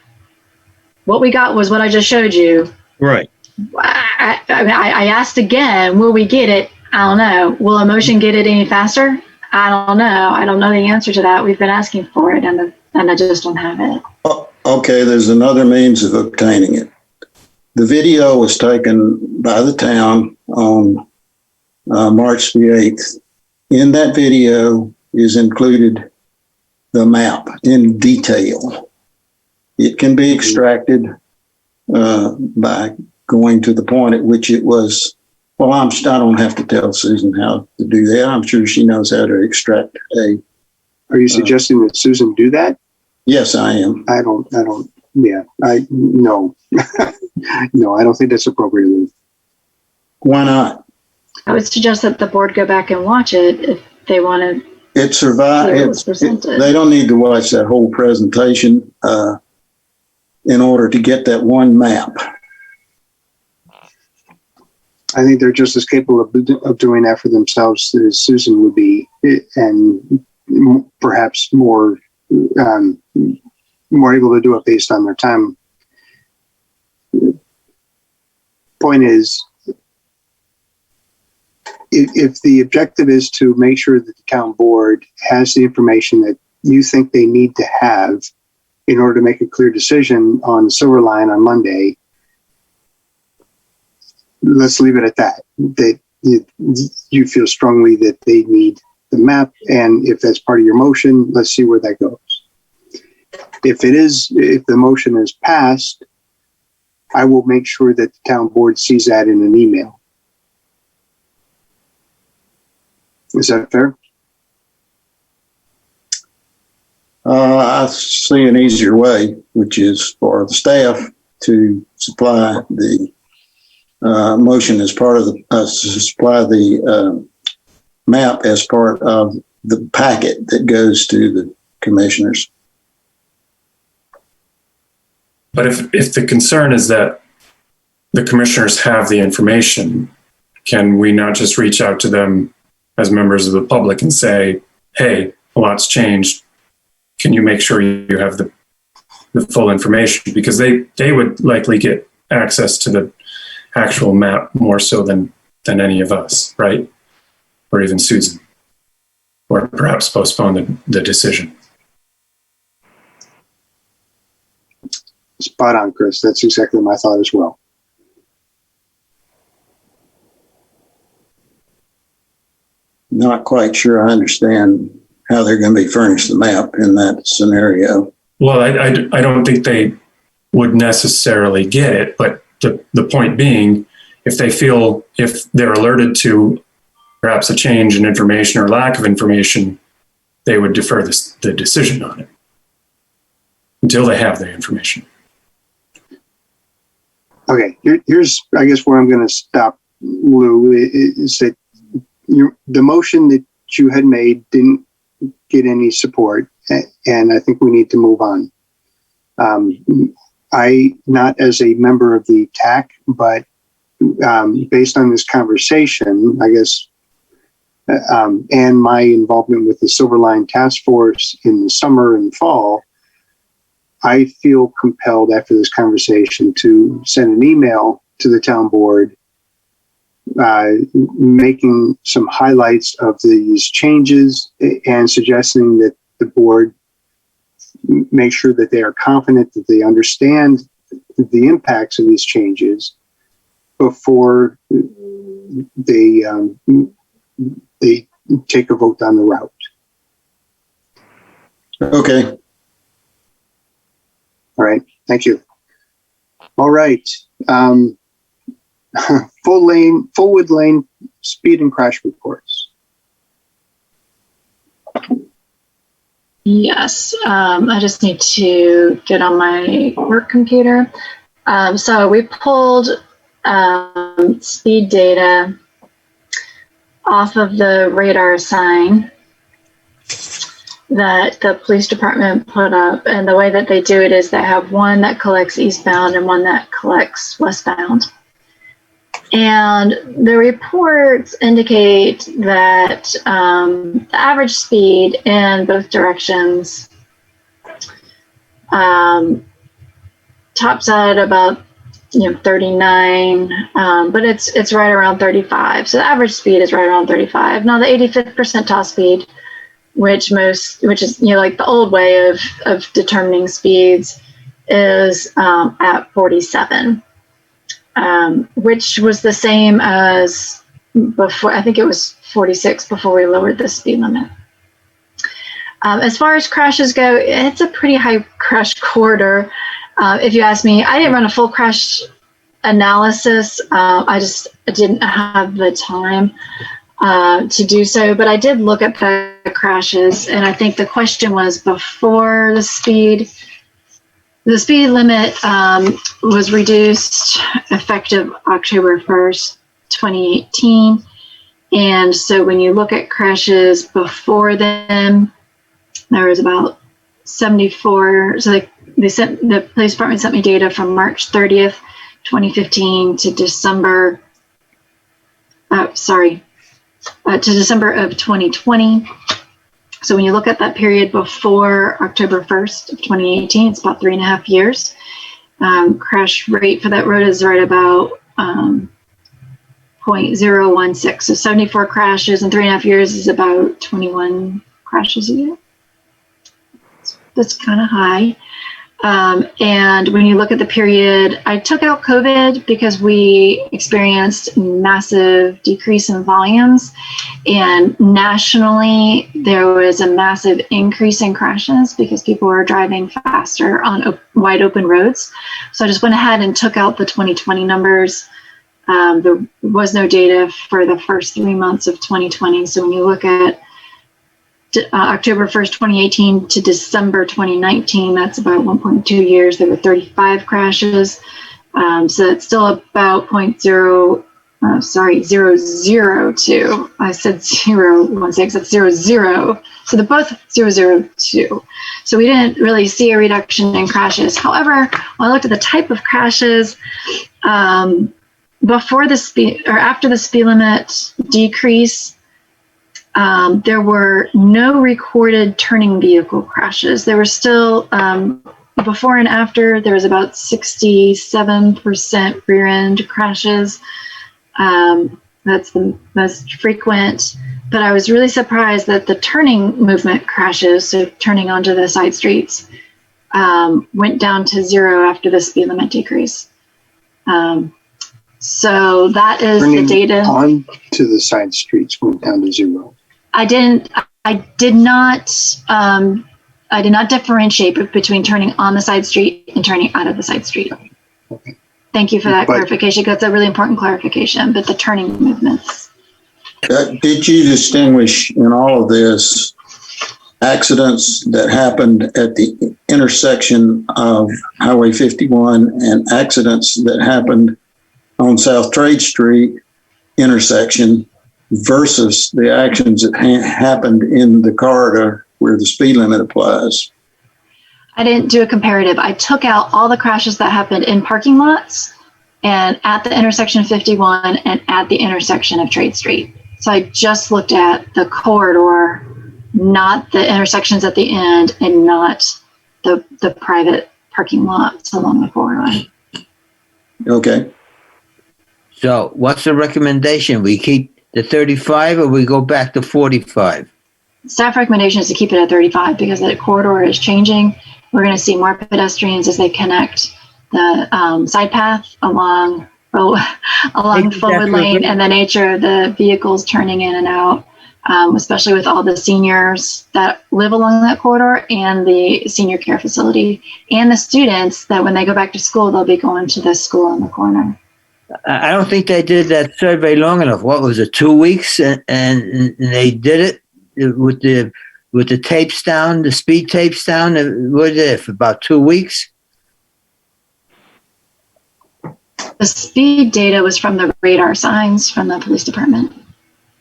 What we got was what I just showed you. Right. I asked again, will we get it? I don't know. Will a motion get it any faster? I don't know. I don't know the answer to that. We've been asking for it and I just don't have it. Okay, there's another means of obtaining it. The video was taken by the town on March the 8th. In that video is included the map in detail. It can be extracted by going to the point at which it was. Well, I don't have to tell Susan how to do that. I'm sure she knows how to extract a. Are you suggesting that Susan do that? Yes, I am. No. No, I don't think that's appropriate, Lou. Why not? I would suggest that the board go back and watch it if they want to. It survived. They don't need to watch that whole presentation in order to get that one map. I think they're just as capable of doing that for themselves as Susan would be, and perhaps more able to do it based on their time. Point is, if the objective is to make sure that the town board has the information that you think they need to have in order to make a clear decision on Silver Line on Monday, let's leave it at that. That you feel strongly that they need the map, and if that's part of your motion, let's see where that goes. If the motion is passed, I will make sure that the town board sees that in an email. Is that fair? I see an easier way, which is for the staff to supply the motion as part of the supply the map as part of the packet that goes to the commissioners. But if the concern is that the commissioners have the information, can we not just reach out to them as members of the public and say, hey, a lot's changed. Can you make sure you have the full information? Because they would likely get access to the actual map more so than any of us, right? Or even Susan, or perhaps postpone the decision. Spot on, Chris. That's exactly my thought as well. Not quite sure I understand how they're going to be furnished the map in that scenario. Well, I don't think they would necessarily get it, but the point being, if they're alerted to perhaps a change in information or lack of information, they would defer the decision on it until they have the information. Okay, here's, I guess, where I'm going to stop, Lou, is that the motion that you had made didn't get any support, and I think we need to move on. I, not as a member of the TAC, but based on this conversation, I guess, and my involvement with the Silver Line Task Force in the summer and fall, I feel compelled after this conversation to send an email to the town board making some highlights of these changes and suggesting that the board make sure that they are confident that they understand the impacts of these changes before they take a vote on the route. Okay. All right. Thank you. All right. Fullwood Lane speed and crash reports. Yes, I just need to get on my work computer. So we pulled speed data off of the radar sign that the police department put up. And the way that they do it is they have one that collects eastbound and one that collects westbound. And the reports indicate that the average speed in both directions tops out about 39, but it's right around 35. So the average speed is right around 35. Now the 85th percentile speed, which is like the old way of determining speeds, is at 47. Which was the same as before. I think it was 46 before we lowered the speed limit. As far as crashes go, it's a pretty high crash corridor. If you ask me, I didn't run a full crash analysis. I just didn't have the time to do so, but I did look at the crashes, and I think the question was before the speed limit was reduced effective October 1st, 2018. And so when you look at crashes before then, there was about 74. So the police department sent me data from March 30th, 2015 to December of 2020. So when you look at that period before October 1st of 2018, it's about 3.5 years. Crash rate for that road is right about 0.016. So 74 crashes in 3.5 years is about 21 crashes a year. That's kind of high. And when you look at the period, I took out COVID because we experienced massive decrease in volumes, and nationally there was a massive increase in crashes because people were driving faster on wide open roads. So I just went ahead and took out the 2020 numbers. There was no data for the first 3 months of 2020. So when you look at October 1st, 2018 to December 2019, that's about 1.2 years. There were 35 crashes. So it's still about 002. I said 0.16, that's 00. So they're both 002. So we didn't really see a reduction in crashes. However, when I looked at the type of crashes, before the speed or after the speed limit decrease, there were no recorded turning vehicle crashes. There were still, before and after, there was about 67% rear end crashes. That's the most frequent. But I was really surprised that the turning movement crashes, so turning onto the side streets, went down to 0 after the speed limit decrease. So that is the data. On to the side streets went down to 0. I did not differentiate between turning on the side street and turning out of the side street. Okay. Thank you for that clarification. That's a really important clarification, but the turning movements. Did you distinguish in all of this accidents that happened at the intersection of Highway 51 and accidents that happened on South Trade Street intersection versus the actions that happened in the corridor where the speed limit applies? I didn't do a comparative. I took out all the crashes that happened in parking lots and at the intersection of 51 and at the intersection of Trade Street. So I just looked at the corridor, not the intersections at the end and not the private parking lots along the corridor. Okay. So what's the recommendation? We keep the 35 or we go back to 45? Staff recommendation is to keep it at 35 because the corridor is changing we're going to see more pedestrians as they connect the side path along forward lane, and the nature of the vehicles turning in and out, especially with all the seniors that live along that corridor and the senior care facility and the students that when they go back to school, they'll be going to this school in the corner. I don't think they did that survey long enough. What was it, 2 weeks? And they did it with the tapes down, the speed tapes down. What did it for about 2 weeks? The speed data was from the radar signs from the police department.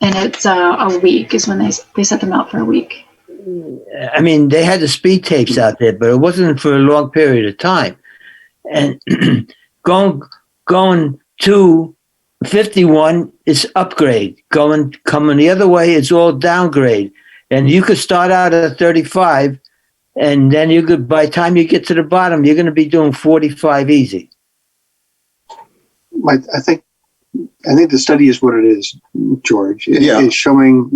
And it's a week is when they set them out for a week. I mean, they had the speed tapes out there, but it wasn't for a long period of time. And going to 51 is upgrade. Coming the other way, it's all downgrade. And you could start out at 35, and then you could, by the time you get to the bottom, you're going to be doing 45 easy. I think the study is what it is, George. Yeah. It's showing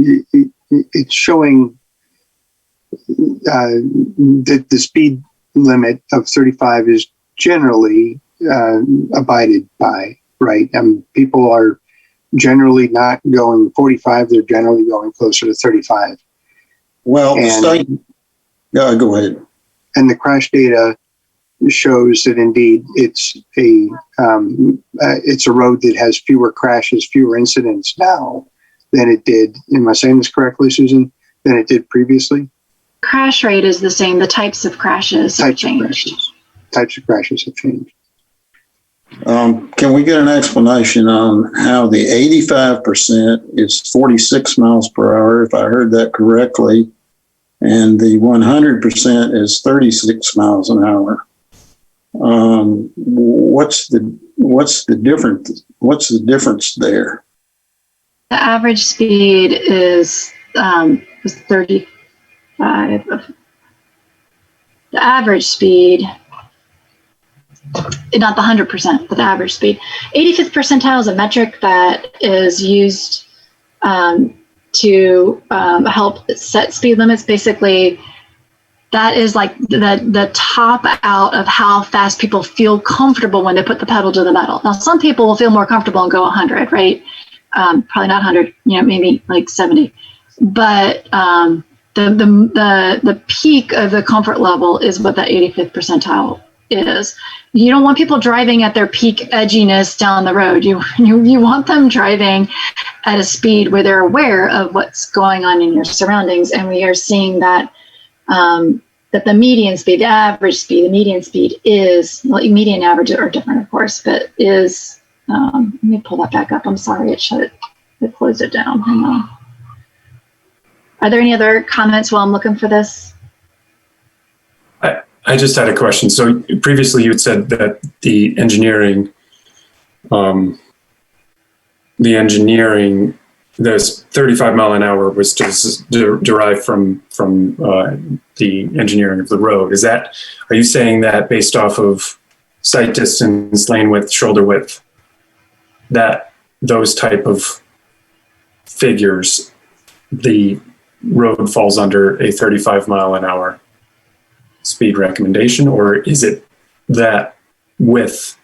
that the speed limit of 35 is generally abided by, right? People are generally not going 45; they're generally going closer to 35. Well, the state, go ahead. And the crash data shows that indeed it's a road that has fewer crashes, fewer incidents now than it did. Am I saying this correctly, Susan? Than it did previously. Crash rate is the same. The types of crashes have changed. Types of crashes have changed. Can we get an explanation on how the 85% is 46 miles per hour, if I heard that correctly, and the 100% is 36 miles an hour? What's the difference there? The average speed is was 35. The average speed, not the 100%, but the average speed. 85th percentile is a metric that is used to help set speed limits. Basically, that is like the top out of how fast people feel comfortable when they put the pedal to the metal. Now, some people will feel more comfortable and go 100, right? Probably not 100, maybe like 70. But the peak of the comfort level is what that 85th percentile is. You don't want people driving at their peak edginess down the road. You want them driving at a speed where they're aware of what's going on in your surroundings. And we are seeing that that the median speed, the average speed, the median speed is, well, median average are different, of course, but is, let me pull that back up. I'm sorry, it closed it down. Hang on. Are there any other comments while I'm looking for this? I just had a question. So previously you had said that the engineering, this 35 mile an hour was just derived from the engineering of the road. Are you saying that based off of sight distance, lane width, shoulder width, that those type of figures, the road falls under a 35 mile an hour speed recommendation, or is it that with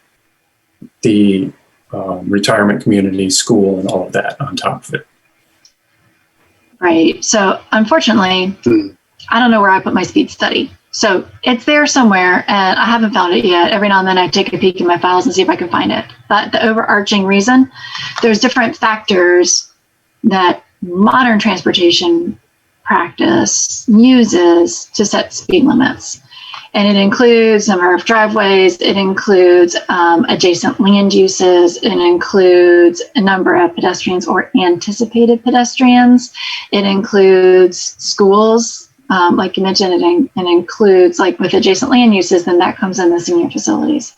the retirement community, school, and all of that on top of it? Right. So unfortunately, I don't know where I put my speed study. So it's there somewhere, and I haven't found it yet. Every now and then I take a peek in my files and see if I can find it. But the overarching reason, there's different factors that modern transportation practice uses to set speed limits. And it includes number of driveways, it includes adjacent land uses, it includes a number of pedestrians or anticipated pedestrians, it includes schools, like you mentioned, it includes, like with adjacent land uses, then that comes in the senior facilities.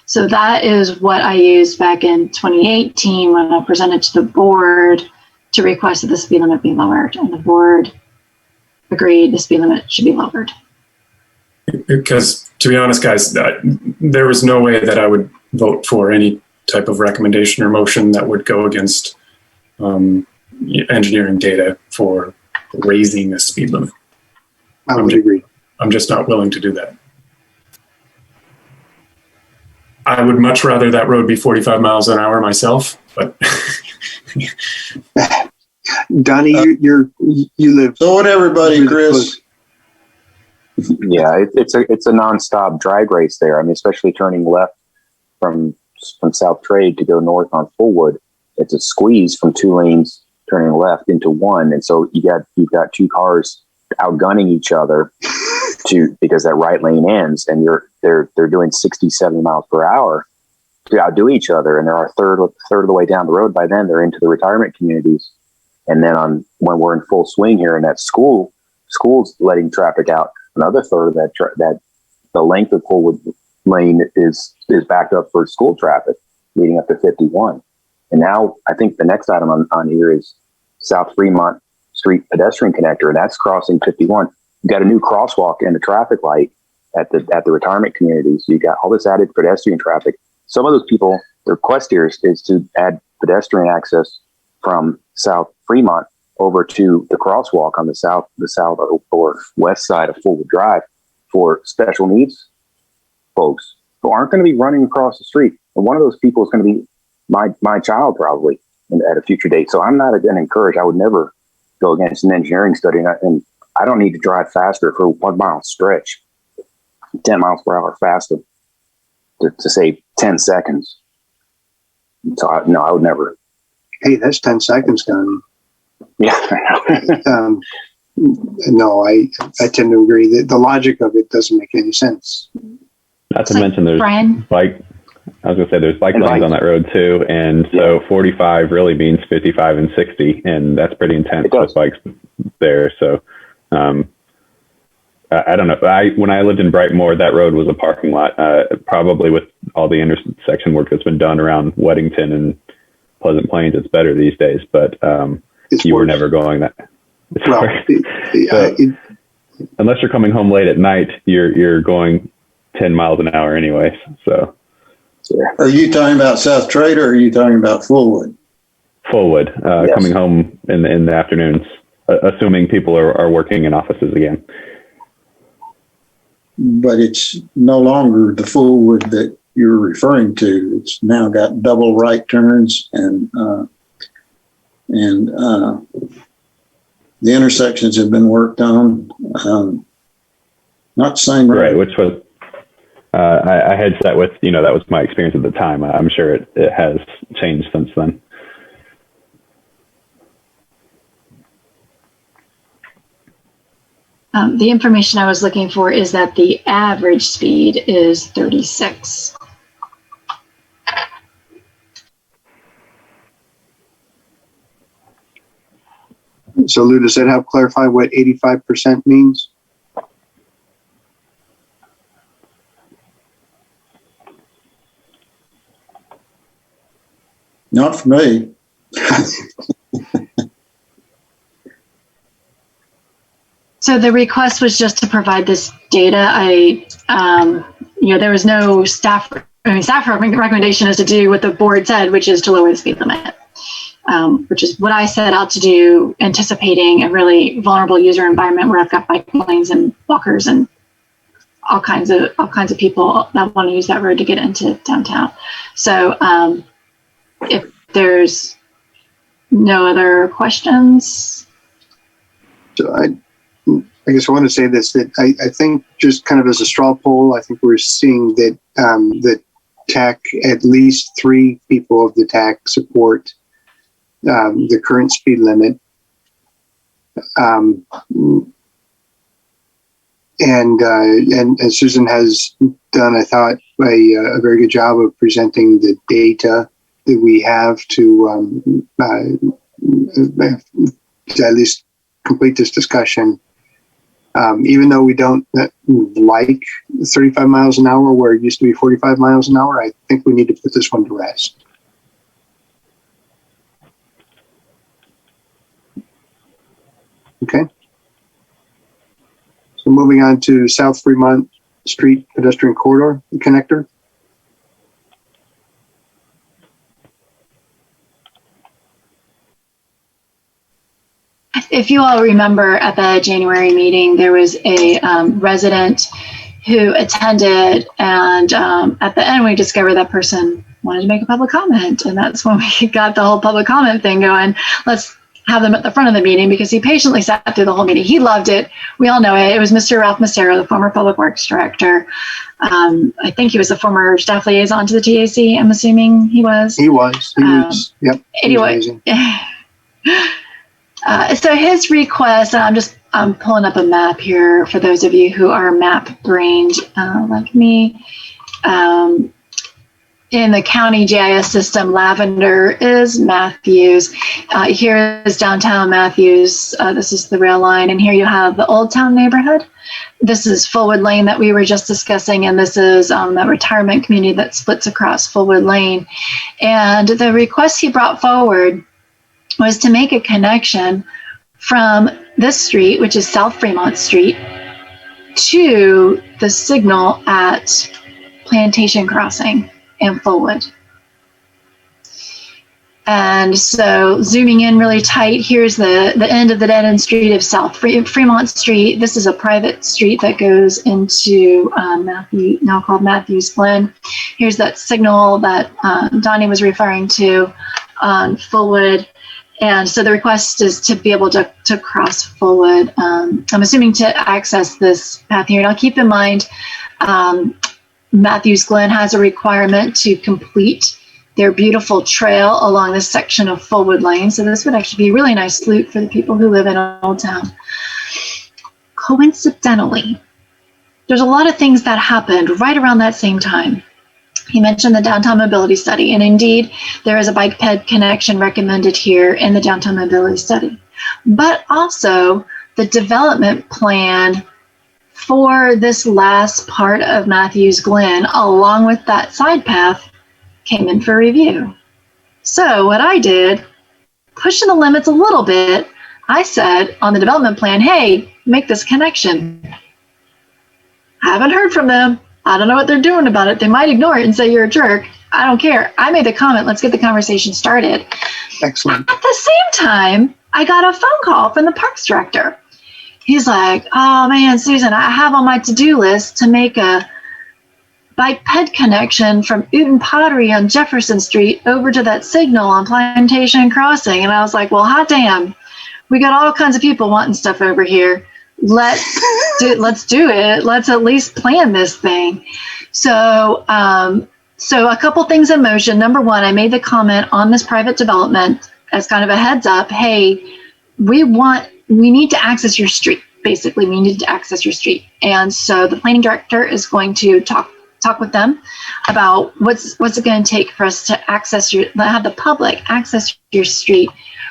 So that is what I used back in 2018 when I presented to the board to request that the speed limit be lowered, and the board agreed the speed limit should be lowered. Because to be honest, guys, there was no way that I would vote for any type of recommendation or motion that would go against engineering data for raising the speed limit. I would agree. I'm just not willing to do that. I would much rather that road be 45 miles an hour myself, but Donnie, you live. So what everybody, really Chris? close. Yeah, it's a nonstop drag race there. I mean, especially turning left from South Trade to go north on Fullwood. It's a squeeze from 2 lanes turning left into 1, and so you've got 2 cars outgunning each other because that right lane ends, and they're doing 60, 70 miles per hour to outdo each other, and they're a third of the way down the road. By then, they're into the retirement communities, and then when we're in full swing here, and that school's letting traffic out, another third of that the length of Fullwood lane is backed up for school traffic leading up to 51. And now I think the next item on here is South Fremont Street pedestrian connector, and that's crossing 51. You've got a new crosswalk and a traffic light at the retirement community. So you got all this added pedestrian traffic. Some of those people, their quest here is to add pedestrian access from South Fremont over to the crosswalk on the south or west side of Fullwood Drive for special needs folks who aren't going to be running across the street. And one of those people is going to be my child probably at a future date. So I'm not going to encourage. I would never go against an engineering study, and I don't need to drive faster for a 1 mile stretch, 10 miles per hour faster to save 10 seconds. So I would never. Hey, that's 10 seconds, Donnie. Yeah. No, I tend to agree that the logic of it doesn't make any sense. Not to mention there's Brian? I was gonna say there's bike And lanes bikes. on that road too, and so 45 really means 55 and 60, and that's pretty intense It does. with bikes there. So I don't know. When I lived in Brightmoor, that road was a parking lot. Probably with all the intersection work that's been done around Weddington and Pleasant Plains, it's better these days. But It's you were worse. never going that. It's Well, worse. Unless you're coming home late at night, you're going 10 miles an hour anyways. So Are you talking about South Trade or are you talking about Fullwood? Fullwood, Yes. coming home in the afternoons, assuming people are working in offices again. But it's no longer the Fullwood that you're referring to. It's now got double right turns and the intersections have been worked on. Not the same road. Right, which was I had sat with, that was my experience at the time. I'm sure it has changed since then. The information I was looking for is that the average speed is 36. So Lou, does that help clarify what 85% means? Not for me. So the request was just to provide this data. There was no staff recommendation is to do what the board said, which is to lower the speed limit, which is what I set out to do, anticipating a really vulnerable user environment where I've got bike lanes and walkers and all kinds of people that want to use that road to get into downtown. So if there's no other questions. So I guess I want to say this, that I think just kind of as a straw poll, I think we're seeing that the TAC, at least 3 people of the TAC support the current speed limit. And Susan has done, I thought, a very good job of presenting the data that we have to at least complete this discussion. Even though we don't like 35 miles an hour where it used to be 45 miles an hour, I think we need to put this one to rest. Okay. So moving on to South Fremont Street pedestrian corridor connector. If you all remember at the January meeting, there was a resident who attended, and at the end we discovered that person wanted to make a public comment, and that's when we got the whole public comment thing going. Let's have them at the front of the meeting, because he patiently sat through the whole meeting. He loved it. We all know it. It was Mr. Ralph Massaro, the former Public Works Director. I think he was the former staff liaison to the TAC. I'm assuming he was. He was. He was. Yep. Anyway, so his request, and I'm pulling up a map here for those of you who are map brained like me. In the county GIS system, Lavender is Matthews. Here is downtown Matthews. This is the rail line. And here you have the Old Town neighborhood. This is Fullwood Lane that we were just discussing. And this is that retirement community that splits across Fullwood Lane. And the request he brought forward was to make a connection from this street, which is South Fremont Street, to the signal at Plantation Crossing and Fullwood. And so zooming in really tight, here's the end of the dead-end street of South Fremont Street. This is a private street that goes into now called Matthews Glen. Here's that signal that Donnie was referring to on Fullwood. And so the request is to be able to cross Fullwood. I'm assuming to access this path here. Now keep in mind, Matthews Glen has a requirement to complete their beautiful trail along this section of Fullwood Lane. So this would actually be a really nice loop for the people who live in Old Town. Coincidentally, there's a lot of things that happened right around that same time. He mentioned the downtown mobility study, and indeed, there is a bike ped connection recommended here in the downtown mobility study. But also, the development plan for this last part of Matthews Glen, along with that side path, came in for review. So what I did, pushing the limits a little bit, I said on the development plan, hey, make this connection. I haven't heard from them. I don't know what they're doing about it. They might ignore it and say you're a jerk. I don't care. I made the comment. Let's get the conversation started. Excellent. At the same time, I got a phone call from the parks director. He's like, oh man, Susan, I have on my to-do list to make a bike ped connection from Uten Pottery on Jefferson Street over to that signal on Plantation Crossing. And I was like, well, hot damn. We got all kinds of people wanting stuff over here. Let's do it. Let's at least plan this thing. So a couple things in motion. Number one, I made the comment on this private development as kind of a heads up. Hey, we need to access your street. Basically, we need to access your street. And so the planning director is going to talk with them about what's it going to take for us to have the public access your street.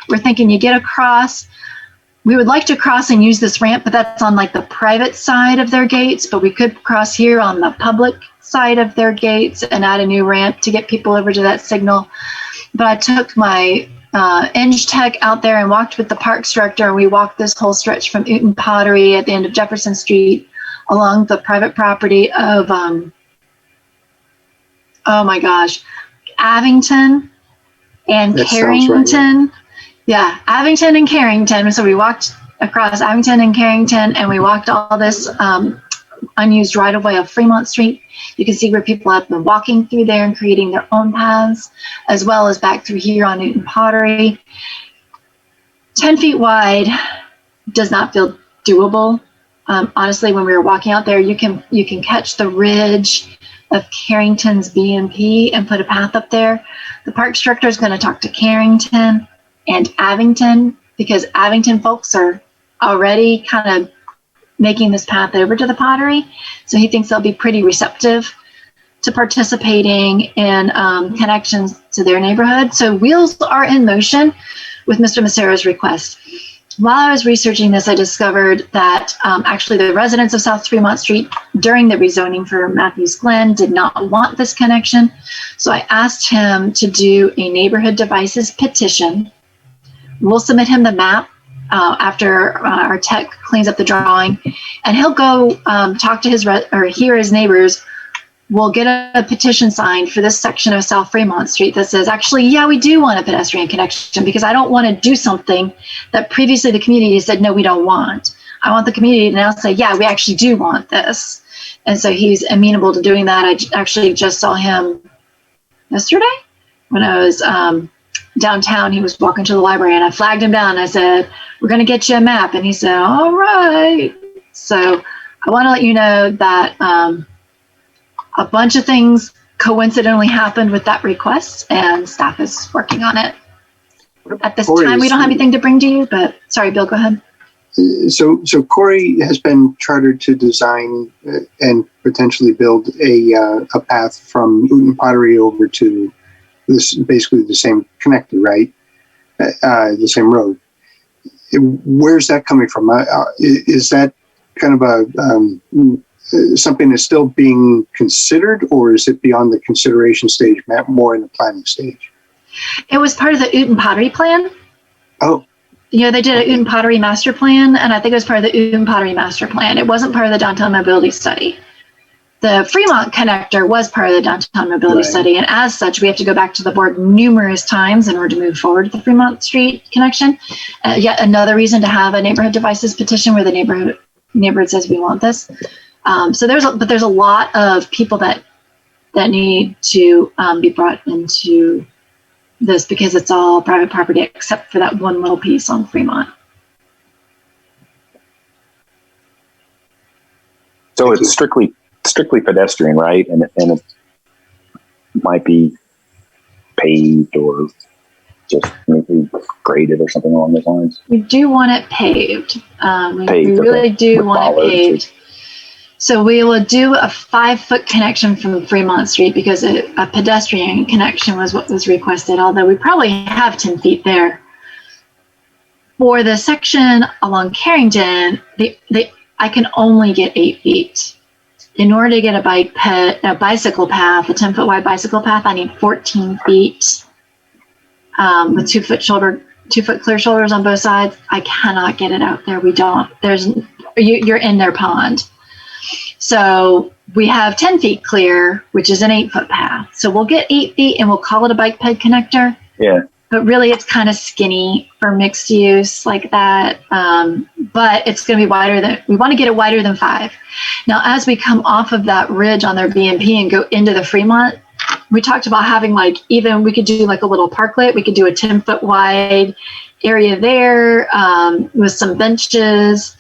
We're thinking you get across. We would like to cross and use this ramp, but that's on like the private side of their gates, but we could cross here on the public side of their gates and add a new ramp to get people over to that signal. But I took my Eng Tech out there and walked with the parks director, and we walked this whole stretch from Uten Pottery at the end of Jefferson Street along the private property of, oh my gosh, Abington and That sounds Carrington. Right. Yeah, Abington and Carrington. So we walked across Abington and Carrington, and we walked all this unused right-of-way of Fremont Street. You can see where people have been walking through there and creating their own paths, as well as back through here on Uten Pottery. 10 feet wide does not feel doable. Honestly, when we were walking out there, you can catch the ridge of Carrington's BMP and put a path up there. The parks director is going to talk to Carrington and Abington, because Abington folks are already kind of making this path over to the Pottery. So he thinks they'll be pretty receptive to participating in connections to their neighborhood. So wheels are in motion with Mr. Massaro's request. While I was researching this, I discovered that actually the residents of South Fremont Street during the rezoning for Matthews Glen did not want this connection. So I asked him to do a neighborhood devices petition. We'll submit him the map after our tech cleans up the drawing, and he'll go talk to hear his neighbors. We'll get a petition signed for this section of South Fremont Street that says, actually, yeah, we do want a pedestrian connection, because I don't want to do something that previously the community said, no, we don't want. I want the community to now say, yeah, we actually do want this. And so he's amenable to doing that. I actually just saw him yesterday when I was downtown. He was walking to the library and I flagged him down. I said, we're going to get you a map. And he said, all right. So I want to let you know that a bunch of things coincidentally happened with that request, and staff is working on it. At this time, we don't have anything to bring to you, but sorry, Bill, go ahead. So Corey has been chartered to design and potentially build a path from Uten Pottery over to this, basically the same connector, right? The same road. Where's that coming from? Is that kind of a something that's still being considered, or is it beyond the consideration stage, more in the planning stage? It was part of the Uten Pottery plan. Oh. You know, they did a Uten Pottery master plan, and I think it was part of the Uten Pottery master plan. It wasn't part of the downtown mobility study. The Fremont connector was part of the downtown mobility study, and as such, we have to go back to the board numerous times in order to move forward with the Fremont Street connection. Yet another reason to have a neighborhood devices petition where the neighborhood says we want this. So there's a lot of people that need to be brought into this because it's all private property except for that one little piece on Fremont. So it's strictly pedestrian, right? And it might be paved or just maybe graded or something along those lines. We do want it paved. We really do want it paved. So we will do a 5-foot connection from Fremont Street because a pedestrian connection was what was requested, although we probably have 10 feet there. For the section along Carrington, I can only get 8 feet. In order to get a bicycle path, a 10-foot wide bicycle path, I need 14 feet with 2-foot clear shoulders on both sides. I cannot get it out there. You're in their pond. So we have 10 feet clear, which is an 8-foot path. So we'll get 8 feet and we'll call it a bike ped connector. Yeah. But really it's kind of skinny for mixed use like that. But it's going to be we want to get it wider than 5. Now, as we come off of that ridge on their BMP and go into the Fremont, we talked about having we could do like a little parklet. We could do a 10-foot wide area there with some benches.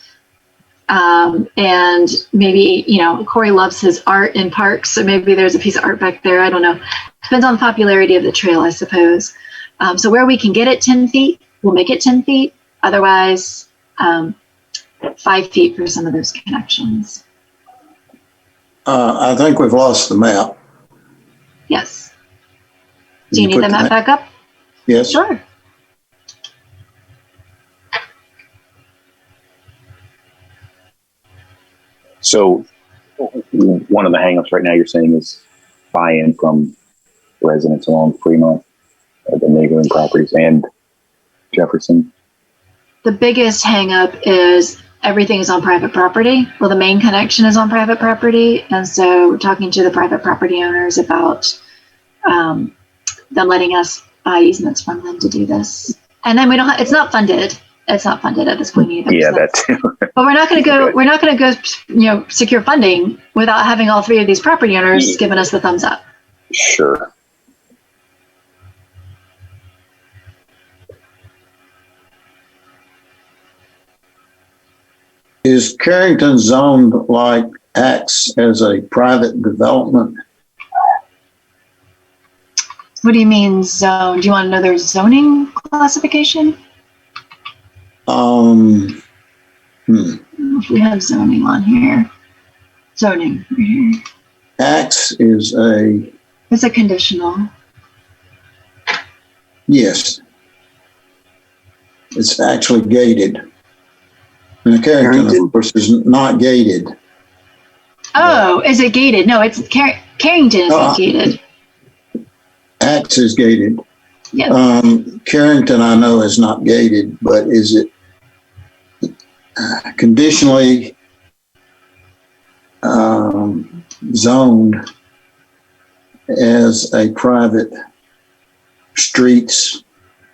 And maybe, Corey loves his art in parks, so maybe there's a piece of art back there. I don't know. Depends on the popularity of the trail, I suppose. So where we can get it 10 feet, we'll make it 10 feet. Otherwise, 5 feet for some of those connections. I think we've lost the map. Yes. Do you need the map back up? Yes. Sure. So one of the hangups right now you're saying is buy-in from residents along Fremont, the neighboring properties, and Jefferson. The biggest hangup is everything is on private property. Well, the main connection is on private property. And so we're talking to the private property owners about them letting us buy easements from them to do this. And then it's not funded. It's not funded at this point either. Yeah, so that too. But we're not going to go, secure funding without having all 3 of these property owners giving us the thumbs up. Sure. Is Carrington zoned like acts as a private development? What do you mean zone? Do you want to know their zoning classification? If we have zoning on here. Zoning right here. Acts is It's a conditional. Yes. It's actually gated. And Carrington, of course, is not gated. Oh, is it gated? No, it's Carrington is gated. Acts is gated. Yes. Carrington, I know, is not gated, but is it conditionally zoned as a private streets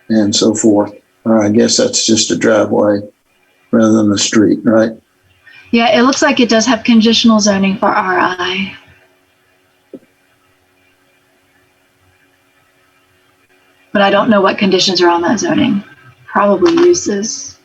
and so forth? Or I guess that's just a driveway. rather than a street, right? Yeah, it looks like it does have conditional zoning for RI. But I don't know what conditions are on that zoning. Probably uses.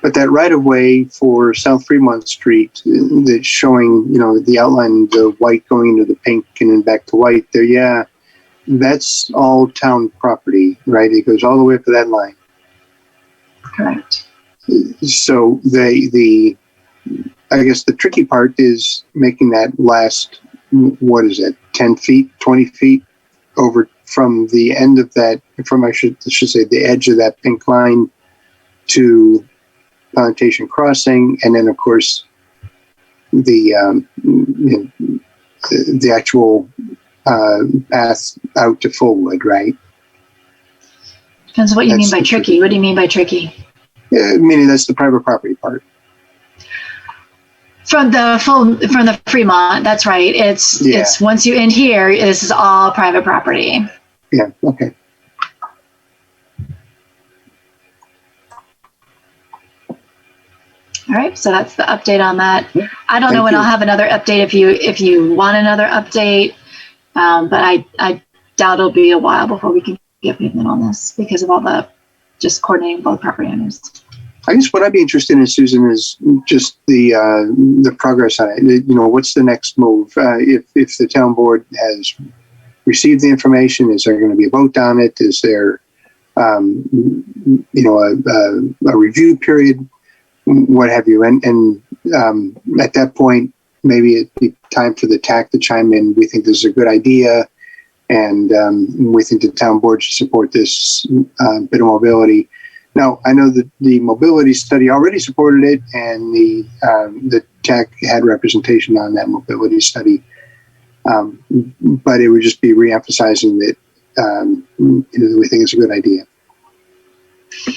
But that right of way for South Fremont Street that's showing, the outline, the white going into the pink and then back to white there. Yeah, that's all town property, right? It goes all the way up to that line. Correct. So I guess the tricky part is making that last, 10 feet, 20 feet over from the end of that, I should say the edge of that pink line to Plantation Crossing, and then of course the actual path out to Fullwood, right? Depends what you That's mean by the tricky tricky. What do you mean by tricky? Yeah, meaning that's the private property part. From the Fremont, that's right. It's once you end here, this is all private property. Yeah. Okay. All right, so that's the update on that. I don't know Thank when you. I'll have another update if you want another update, but I doubt it'll be a while before we can get movement on this because of all the just coordinating both property owners. I guess what I'd be interested in, Susan, is just the progress on it. What's the next move? If the town board has received the information, is there going to be a vote on it? Is there, a review period? What have you? And at that point, maybe it'd be time for the TAC to chime in. We think this is a good idea, and we think the town board should support this bit of mobility. Now, I know that the mobility study already supported it, and the TAC had representation on that mobility study, but it would just be reemphasizing that we think it's a good idea.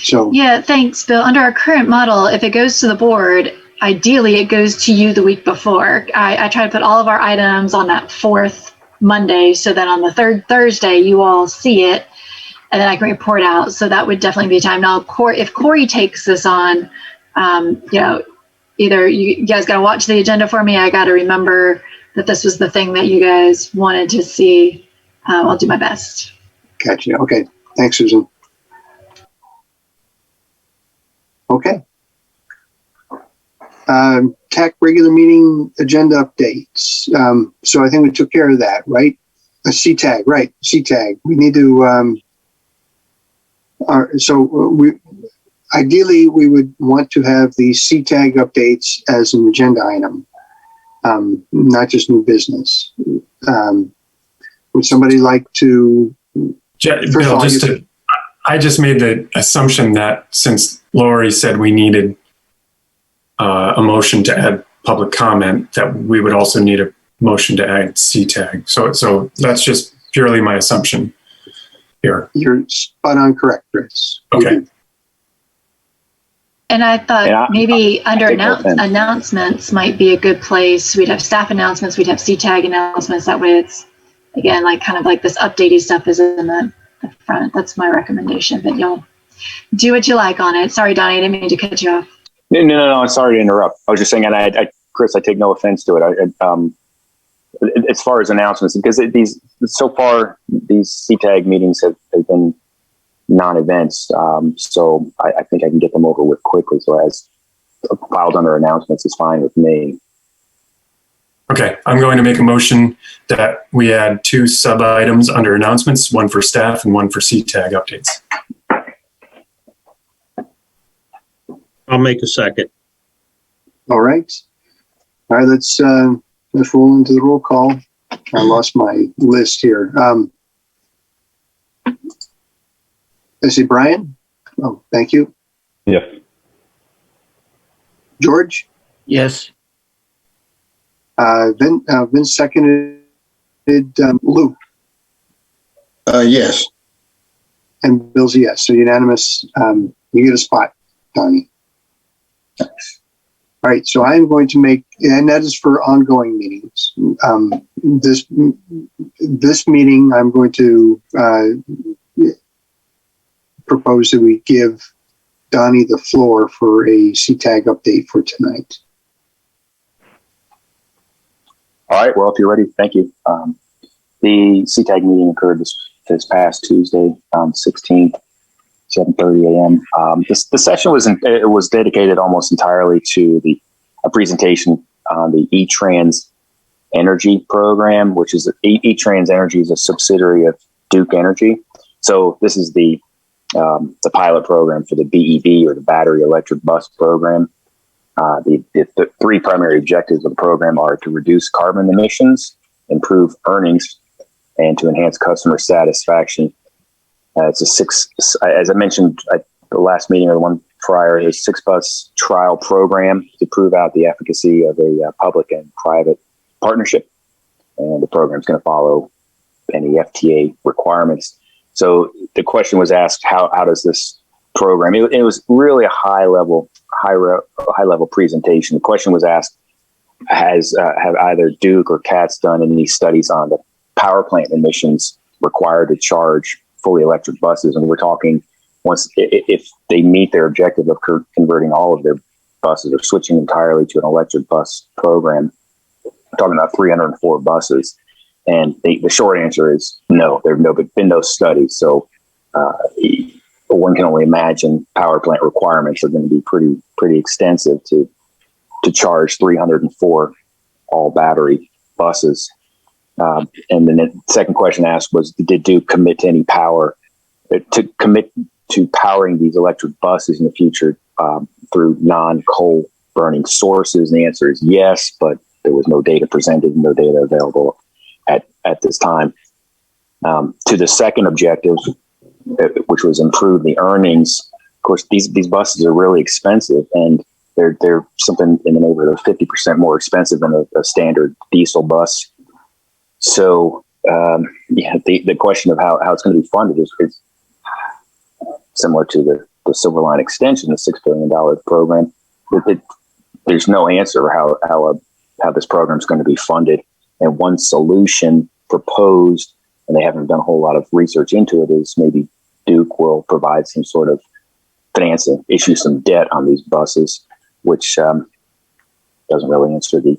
So Yeah, thanks, Bill. Under our current model, if it goes to the board, ideally it goes to you the week before. I try to put all of our items on that fourth Monday so that on the third Thursday you all see it, and then I can report out. So that would definitely be a time. Now, if Corey takes this on, either you guys got to watch the agenda for me. I got to remember that this was the thing that you guys wanted to see. I'll do my best. Gotcha. Okay. Thanks, Susan. Okay. TAC regular meeting agenda updates. So I think we took care of that, right? A CTAG, right? CTAG. We need to. Ideally we would want to have the CTAG updates as an agenda item, not just new business. Would somebody like to? Bill, I just made the assumption that since Lori said we needed a motion to add public comment, that we would also need a motion to add CTAG. So that's just purely my assumption here. You're spot on correct, Chris. Okay. And I thought maybe under take no offense. announcements might be a good place. We'd have staff announcements, we'd have CTAG announcements. That way it's, again, like kind of like this updatey stuff is in the front. That's my recommendation, but you'll do what you like on it. Sorry, Donnie, I didn't mean to cut you off. No. Sorry to interrupt. I was just saying, and Chris, I take no offense to it. As far as announcements, because so far these CTAG meetings have been non-events, so I think I can get them over with quickly. So as filed under announcements is fine with me. Okay, I'm going to make a motion that we add 2 sub items under announcements, one for staff and one for CTAG updates. I'll make a second. All right. Let's roll into the roll call. I lost my list here. I see Brian. Oh, thank you. Yes. George. Yes. Vince seconded. Lou. Yes. And Bill's a yes. So unanimous. You get a spot, Donnie. All right, so I'm going to make, and that is for ongoing meetings. This meeting, I'm going to propose that we give Donnie the floor for a CTAG update for tonight. All right. Well, if you're ready, thank you. The CTAG meeting occurred this past Tuesday, 16th, 7:30 a.m. The session was dedicated almost entirely to a presentation on the eTrans Energy program, which is eTrans Energy is a subsidiary of Duke Energy. So this is the pilot program for the BEV, or the Battery Electric Bus Program. The three primary objectives of the program are to reduce carbon emissions, improve earnings, and to enhance customer satisfaction. It's as I mentioned at the last meeting or the one prior, a 6-bus trial program to prove out the efficacy of a public and private partnership. And the program is going to follow any FTA requirements. So the question was asked, how does this program, it was really a high level presentation. The question was asked, have either Duke or CATS done any studies on the power plant emissions required to charge fully electric buses? And we're talking, if they meet their objective of converting all of their buses or switching entirely to an electric bus program, we're talking about 304 buses. And the short answer is no, there have been no studies. So one can only imagine power plant requirements are going to be pretty extensive to charge 304 all battery buses. And then the second question asked was, did Duke commit to any commit to powering these electric buses in the future through non-coal burning sources? And the answer is yes, but there was no data presented, no data available at this time. To the second objective, which was improve the earnings. Of course, these buses are really expensive, and they're something in the neighborhood of 50% more expensive than a standard diesel bus. So, the question of how it's going to be funded is similar to the Silver Line extension, the $6 billion program. There's no answer how this program is going to be funded. And one solution proposed, and they haven't done a whole lot of research into it, is maybe Duke will provide some sort of financing, issue some debt on these buses, which doesn't really answer the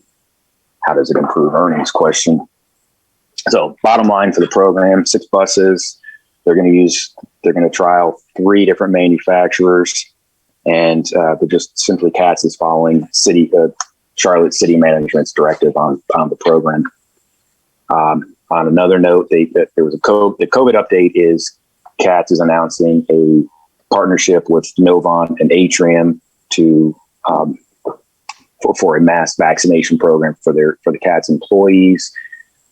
how does it improve earnings question. So bottom line for the program, 6 buses. They're going to trial 3 different manufacturers, and they're just simply CATS is following Charlotte City Management's directive on the program. On another note, there was the COVID update is CATS is announcing a partnership with Novant and Atrium for a mass vaccination program for the CATS employees,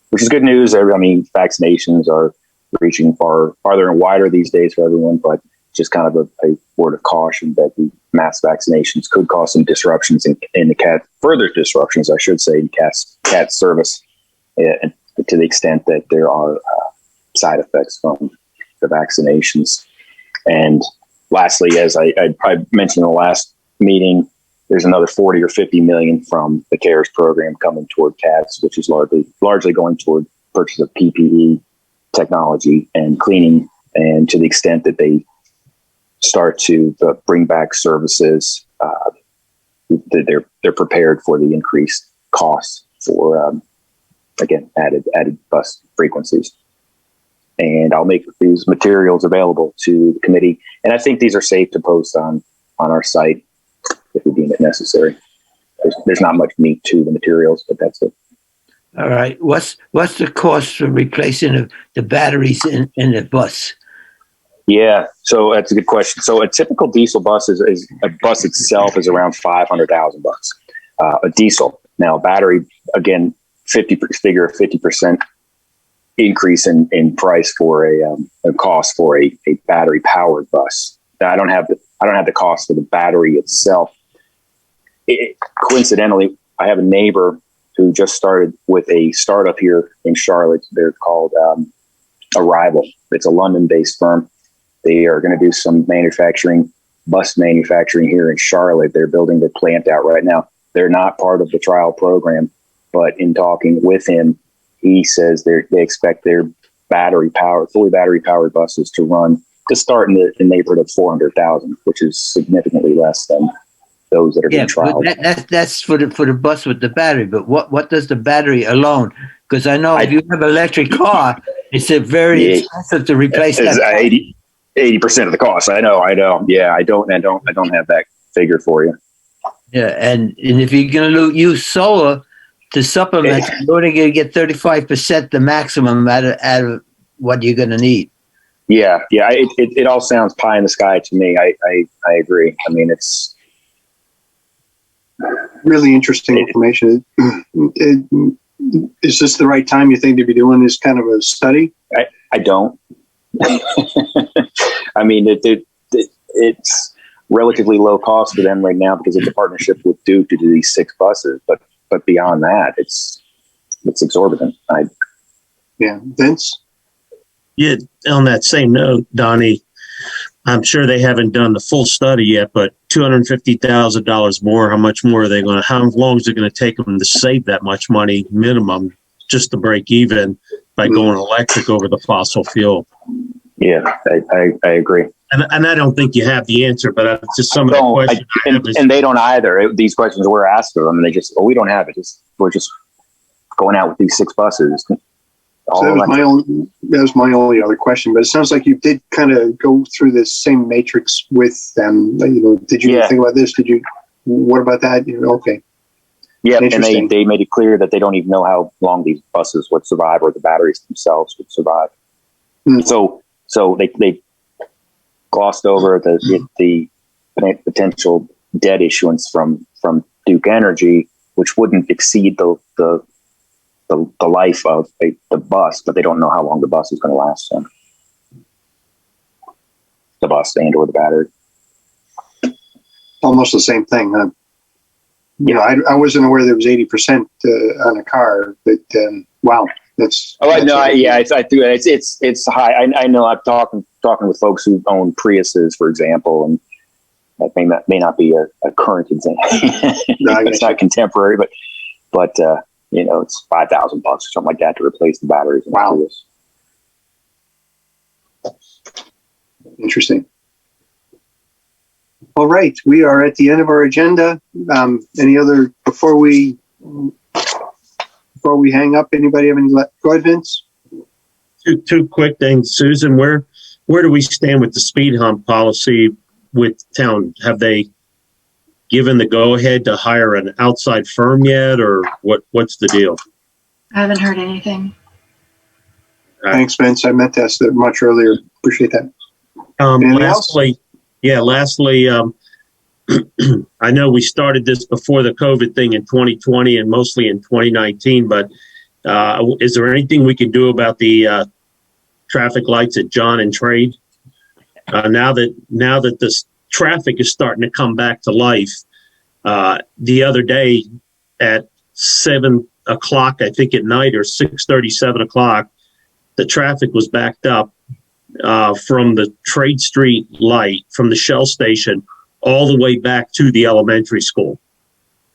which is good news. I mean, vaccinations are reaching farther and wider these days for everyone, but just kind of a word of caution that the mass vaccinations could cause some disruptions in the CAT, further disruptions, I should say, in CAT service, to the extent that there are side effects from the vaccinations. And lastly, as I mentioned in the last meeting, there's another 40 or 50 million from the CARES program coming toward CATS, which is largely going toward purchase of PPE technology and cleaning. And to the extent that they start to bring back services, they're prepared for the increased costs for again added bus frequencies. And I'll make these materials available to the committee. And I think these are safe to post on our site if we deem it necessary. There's not much meat to the materials, but that's it. All right. What's the cost for replacing the batteries in the bus? Yeah, so that's a good question. So a typical diesel bus is a bus itself is around $500,000. A diesel. Now, battery, again, 50% increase in price for a cost for a battery powered bus. Now, I don't have the cost for the battery itself. Coincidentally, I have a neighbor who just started with a startup here in Charlotte. They're called Arrival. It's a London-based firm. They are going to do some bus manufacturing here in Charlotte. They're building their plant out right now. They're not part of the trial program, but in talking with him, he says they expect their fully battery powered buses to run to start in the neighborhood of 400,000, which is significantly less than those that are being trialed. That's for the bus with the battery. But what does the battery alone? Because I know if you have an electric car, it's a very expensive to replace that. 80% of the cost. I know. Yeah, I don't have that figure for you. Yeah, and if you're going to use solar to supplement, you're only going to get 35% the maximum out of what you're going to need. Yeah. It all sounds pie in the sky to me. I agree. I mean, it's really interesting information. Is this the right time you think to be doing this kind of a study? I don't. I mean, it's relatively low cost for them right now because of the partnership with Duke to do these 6 buses. But beyond that, it's exorbitant. Vince? Yeah, on that same note, Donnie, I'm sure they haven't done the full study yet, but $250,000 more, how much more are they going to, how long is it going to take them to save that much money minimum just to break even by going electric over the fossil fuel? Yeah, I agree. And I don't think you have the answer, but it's just some of the questions. And they don't either. These questions were asked of them, and they just, we don't have it. We're just going out with these 6 buses. So that was my only other question, but it sounds like you did kind of go through this same matrix with them. Did you think about this? What about that? Okay. Yeah, and they made it clear that they don't even know how long these buses would survive or the batteries themselves would survive. So they glossed over the potential debt issuance from Duke Energy, which wouldn't exceed the life of the bus, but they don't know how long the bus is going to last. So. The bus and or the battery. Almost the same thing, huh? I wasn't aware there was 80% on a car, but wow, that's. Oh, I know. It's high. I know. I'm talking with folks who own Priuses, for example, and that may not be a current example. It's not contemporary, but it's $5,000 or something like that to replace the batteries. Wow. Interesting. All right, we are at the end of our agenda. Any other before we hang up? Anybody have any? Go ahead, Vince. Two quick things, Susan. Where do we stand with the speed hump policy with town? Have they given the go ahead to hire an outside firm yet, or what's the deal? I haven't heard anything. Thanks, Vince. I meant to ask that much earlier. Appreciate that. Lastly, I know we started this before the COVID thing in 2020 and mostly in 2019, but is there anything we can do about the traffic lights at John and Trade? Now that this traffic is starting to come back to life, the other day at 7 o'clock, I think at night, or 6:30, 7 o'clock, the traffic was backed up from the Trade Street light, from the Shell station, all the way back to the elementary school.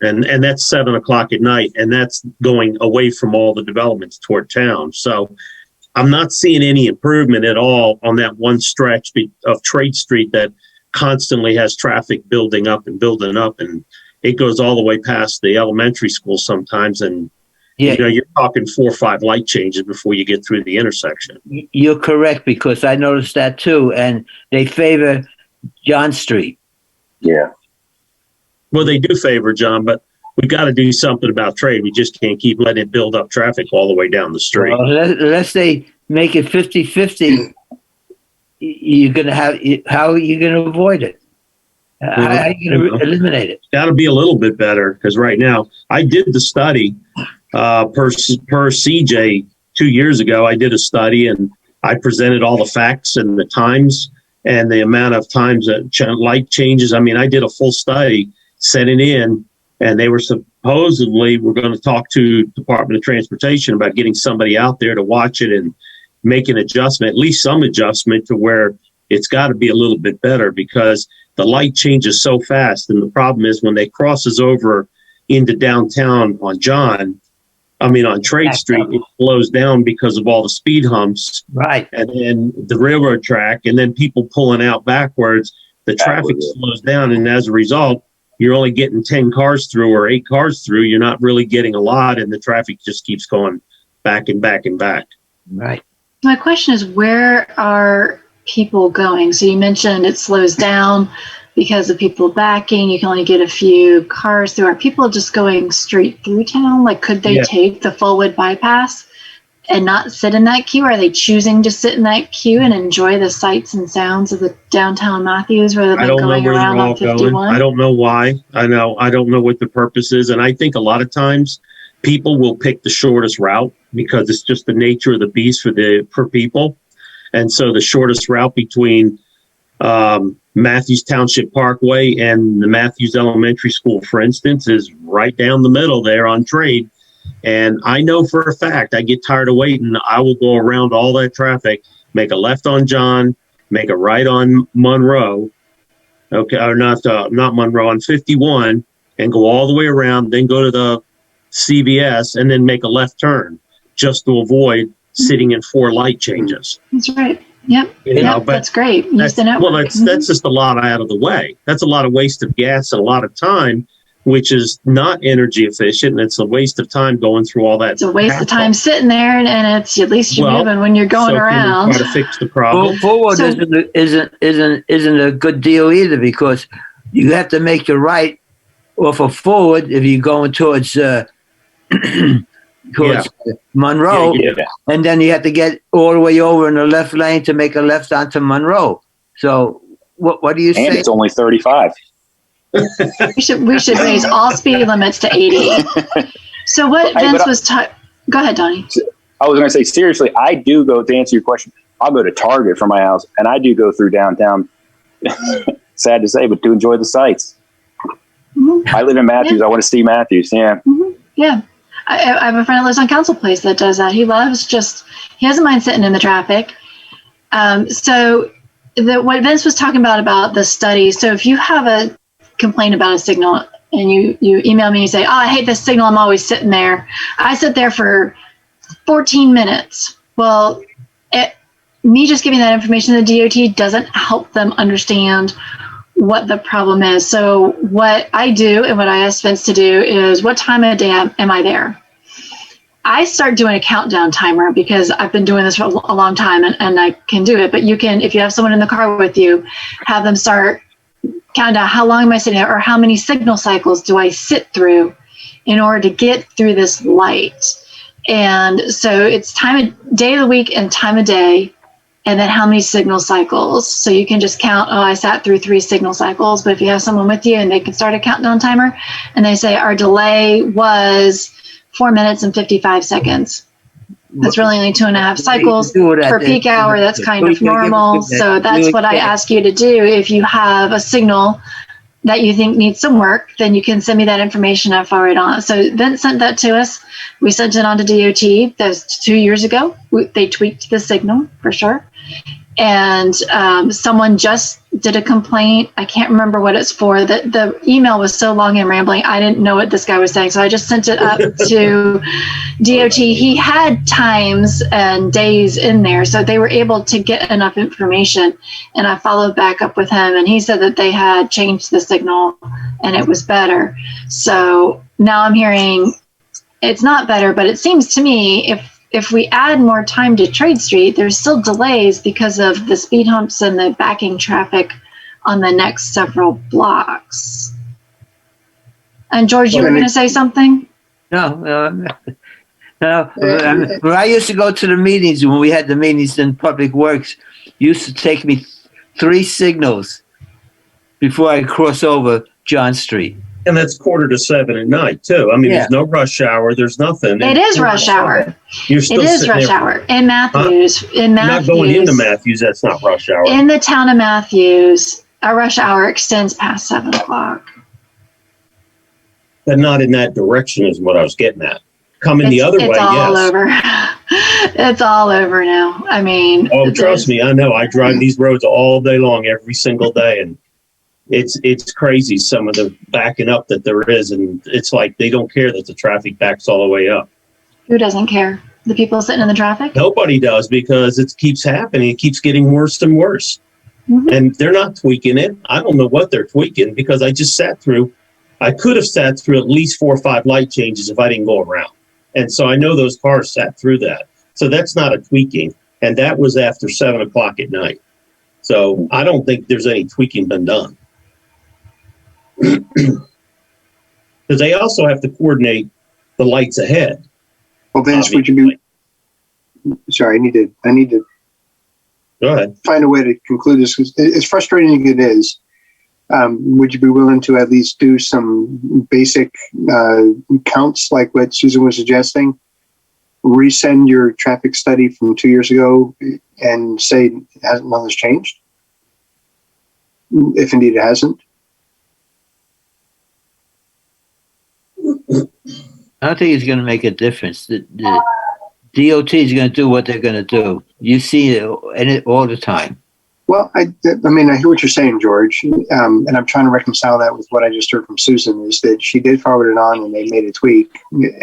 And that's 7 o'clock at night, and that's going away from all the developments toward town. So I'm not seeing any improvement at all on that one stretch of Trade Street that constantly has traffic building up, and it goes all the way past the elementary school sometimes. And you're talking 4 or 5 light changes before you get through the intersection. You're correct, because I noticed that too, and they favor John Street. Yeah. Well, they do favor John, but we got to do something about Trade. We just can't keep letting it build up traffic all the way down the street. Well, unless they make it 50-50, you're going to have. How are you going to avoid it? How are you going to eliminate it? Got to be a little bit better, because right now I did the study per CJ 2 years ago. I did a study and I presented all the facts and the times and the amount of times that light changes. I mean, I did a full study, sent it in, and they were supposedly we're going to talk to Department of Transportation about getting somebody out there to watch it and make an adjustment, at least some adjustment, to where it's got to be a little bit better, because the light changes so fast. And the problem is when they crosses over into downtown on on Trade Street, it slows down because of all the speed humps. Right. And then the railroad track, and then people pulling out backwards, the traffic slows down. And as a result, you're only getting 10 cars through or 8 cars through. You're not really getting a lot, and the traffic just keeps going back and back and back. Right. My question is, where are people going? So you mentioned it slows down because of people backing. You can only get a few cars through. Are people just going straight through town? Like, could they take the Fullwood bypass and not sit in that queue? Are they choosing to sit in that queue and enjoy the sights and sounds of the downtown Matthews rather than going around on 51? I don't know why. I don't know what the purpose is. And I think a lot of times people will pick the shortest route because it's just the nature of the beast for people. And so the shortest route between Matthews Township Parkway and the Matthews Elementary School, for instance, is right down the middle there on Trade. And I know for a fact, I get tired of waiting. I will go around all that traffic, make a left on John, make a right on Monroe, or not Monroe, on 51, and go all the way around, then go to the CVS, and then make a left turn just to avoid sitting in 4 light changes. That's right. Yep. But that's great. Use the network. Well, that's just a lot out of the way. That's a lot of waste of gas and a lot of time, which is not energy efficient, and it's a waste of time going through all that. It's a waste of time sitting there, and it's at least you're moving when you're going around. Try to fix the problem. Forward isn't a good deal either, because you have to make the right off of Forward if you're going towards Monroe, and then you have to get all the way over in the left lane to make a left onto Monroe. So what do you say? And it's only 35. We should raise all speed limits to 80. So what Vince was go ahead, Donnie. I was going to say, seriously, I do go, to answer your question, I'll go to Target from my house, and I do go through downtown. Sad to say, but to enjoy the sights. Mm-hmm. I live in Matthews. I want to see Matthews. Yeah. Mm-hmm. Yeah. I have a friend that lives on Council Place that does that. He doesn't mind sitting in the traffic. So what Vince was talking about the study. So if you have a complaint about a signal and you email me and you say, I hate this signal, I'm always sitting there. I sit there for 14 minutes. Well, me just giving that information to the DOT doesn't help them understand what the problem is. So what I do and what I ask Vince to do is, what time of day am I there? I start doing a countdown timer because I've been doing this for a long time and I can do it. But you can, if you have someone in the car with you, have them start counting down, how long am I sitting there, or how many signal cycles do I sit through in order to get through this light? And so it's day of the week and time of day, and then how many signal cycles. So you can just count, I sat through 3 signal cycles. But if you have someone with you and they can start a countdown timer and they say our delay was 4 minutes and 55 seconds. That's really only 2.5 cycles per peak hour. That's kind of normal. So that's what I ask you to do. If you have a signal that you think needs some work, then you can send me that information. I forward it on. So Vince sent that to us. We sent it on to DOT. That was 2 years ago. They tweaked the signal for sure. And someone just did a complaint. I can't remember what it's for. The email was so long and rambling, I didn't know what this guy was saying. So I just sent it up to DOT. He had times and days in there, so they were able to get enough information. And I followed back up with him, and he said that they had changed the signal and it was better. So now I'm hearing it's not better, but it seems to me if we add more time to Trade Street, there's still delays because of the speed humps and the backing traffic on the next several blocks. And George, you were going to say something? No. When I used to go to the meetings, when we had the meetings in Public Works, used to take me 3 signals before I cross over John Street. And that's 6:45 at night too. I mean, There's no rush hour. There's nothing. It is rush hour. You're still it is rush hour in Matthews. Not going into Matthews. That's not rush hour. In the town of Matthews, a rush hour extends past 7 o'clock. But not in that direction is what I was getting at. Coming the other way, it's all yes. over. It's all over now. I mean, trust me, I know. I drive these roads all day long, every single day, and it's crazy, some of the backing up that there is, and it's like they don't care that the traffic backs all the way up. Who doesn't care? The people sitting in the traffic? Nobody does, because it keeps happening. It keeps getting worse and worse. Mhm. And they're not tweaking it. I don't know what they're tweaking, because I could have sat through at least 4 or 5 light changes if I didn't go around. And so I know those cars sat through that. So that's not a tweaking. And that was after 7 o'clock at night. So I don't think there's any tweaking been done. Because they also have to coordinate the lights ahead. Well, Vince, would you be, sorry, I need to Go ahead. find a way to conclude this. 'Cause as frustrating as it is, would you be willing to at least do some basic counts like what Susan was suggesting? Resend your traffic study from 2 years ago and say nothing's changed, if indeed it hasn't. I don't think it's going to make a difference. The DOT is going to do what they're going to do. You see it all the time. Well, I mean, I hear what you're saying, George, and I'm trying to reconcile that with what I just heard from Susan, is that she did forward it on and they made a tweak,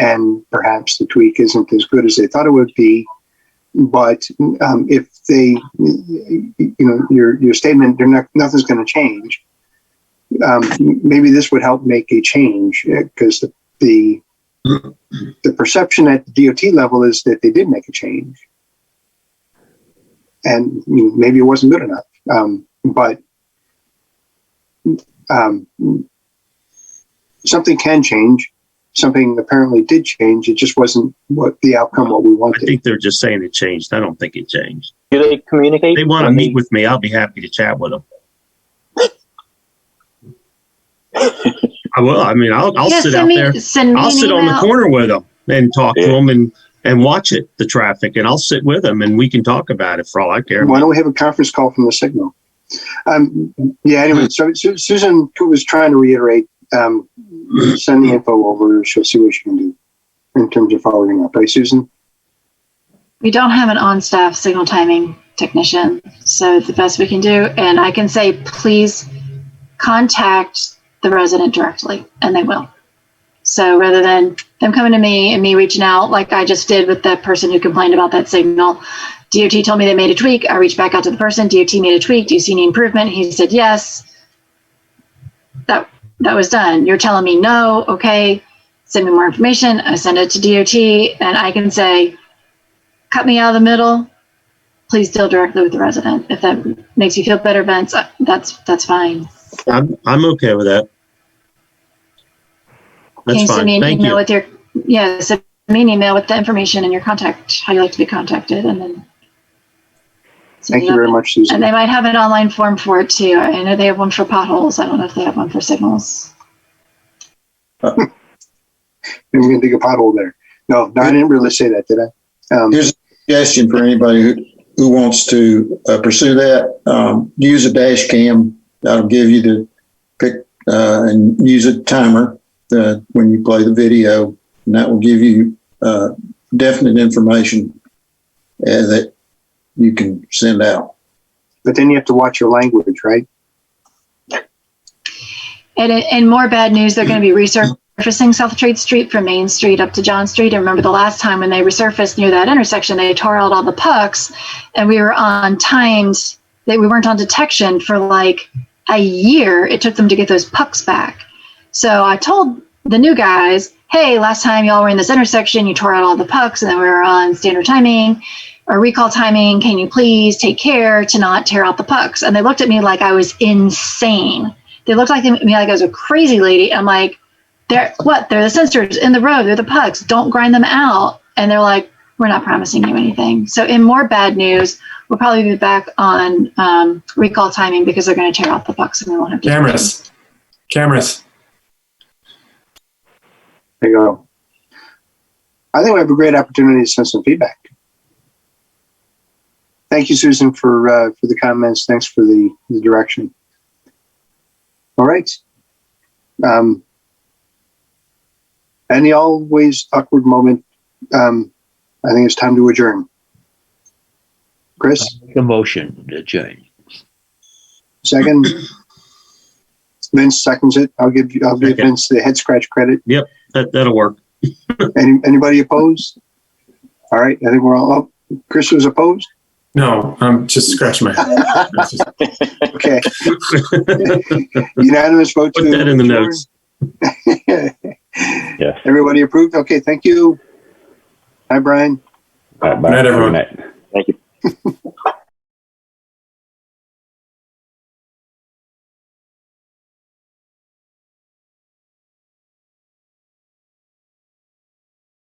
and perhaps the tweak isn't as good as they thought it would be. But if they, your statement, nothing's going to change. Maybe this would help make a change, because the perception at the DOT level is that they did make a change. And maybe it wasn't good enough. But something can change. Something apparently did change. It just wasn't what we I wanted. think they're just saying it changed. I don't think it changed. Do they communicate? If they want to meet with me, I'll be happy to chat with them. I will. I mean, I'll sit out there. I'll sit on the corner with them and talk to them and watch it, the traffic, and I'll sit with them and we can talk about it for all I care. Why don't we have a conference call from the signal? Anyway, so Susan was trying to reiterate, send the info over. She'll see what she can do in terms of following up. Right, Susan? We don't have an on-staff signal timing technician, so the best we can do, and I can say, please contact the resident directly, and they will. So rather than them coming to me and me reaching out like I just did with the person who complained about that signal, DOT told me they made a tweak. I reached back out to the person. DOT made a tweak. Do you see any improvement? He said yes. That was done. You're telling me no. Okay, send me more information. I send it to DOT, and I can say, cut me out of the middle. Please deal directly with the resident. If that makes you feel better, Vince, that's fine. I'm okay with that. Can you That's send me fine. an Thank email you. with your send me an email with the information and your contact, how you like to be contacted, and then Thank you very much, Susan. And they might have an online form for it too. I know they have one for potholes. I don't know if they have one for signals. Maybe we can dig a pothole there. No, I didn't really say that, did I? Here's a suggestion for anybody who wants to pursue that. Use a dash cam. That'll give you the pick and use a timer when you play the video, and that will give you definite information that you can send out. But then you have to watch your language, right? And more bad news, they're going to be resurfacing South Trade Street from Main Street up to John Street. I remember the last time when they resurfaced near that intersection, they tore out all the pucks, and we were on times that we weren't on detection for like a year. It took them to get those pucks back. So I told the new guys, hey, last time y'all were in this intersection, you tore out all the pucks, and then we were on standard timing or recall timing. Can you please take care to not tear out the pucks? And they looked at me like I was insane. They looked at me like I was a crazy lady. I'm like, they're the sensors in the road. They're the pucks. Don't grind them out. And they're like, we're not promising you anything. So in more bad news, we'll probably be back on recall timing because they're going to tear out the pucks and we won't have to. Cameras. There you go. I think we have a great opportunity to send some feedback. Thank you, Susan, for the comments. Thanks for the direction. All right. Any always awkward moment. I think it's time to adjourn. Chris, The motion, adjourn. second. Vince seconds it. I'll give Second. Vince the head scratch credit. That'll work. Anybody opposed? All right, I think we're all up. Chris was opposed? No, I'm just scratching my head. It's just- Okay. Unanimous vote Put that in the notes. Yes. Everybody approved? Okay, thank you. Hi, Brian. Bye. Good night, everyone. Good night. Thank you.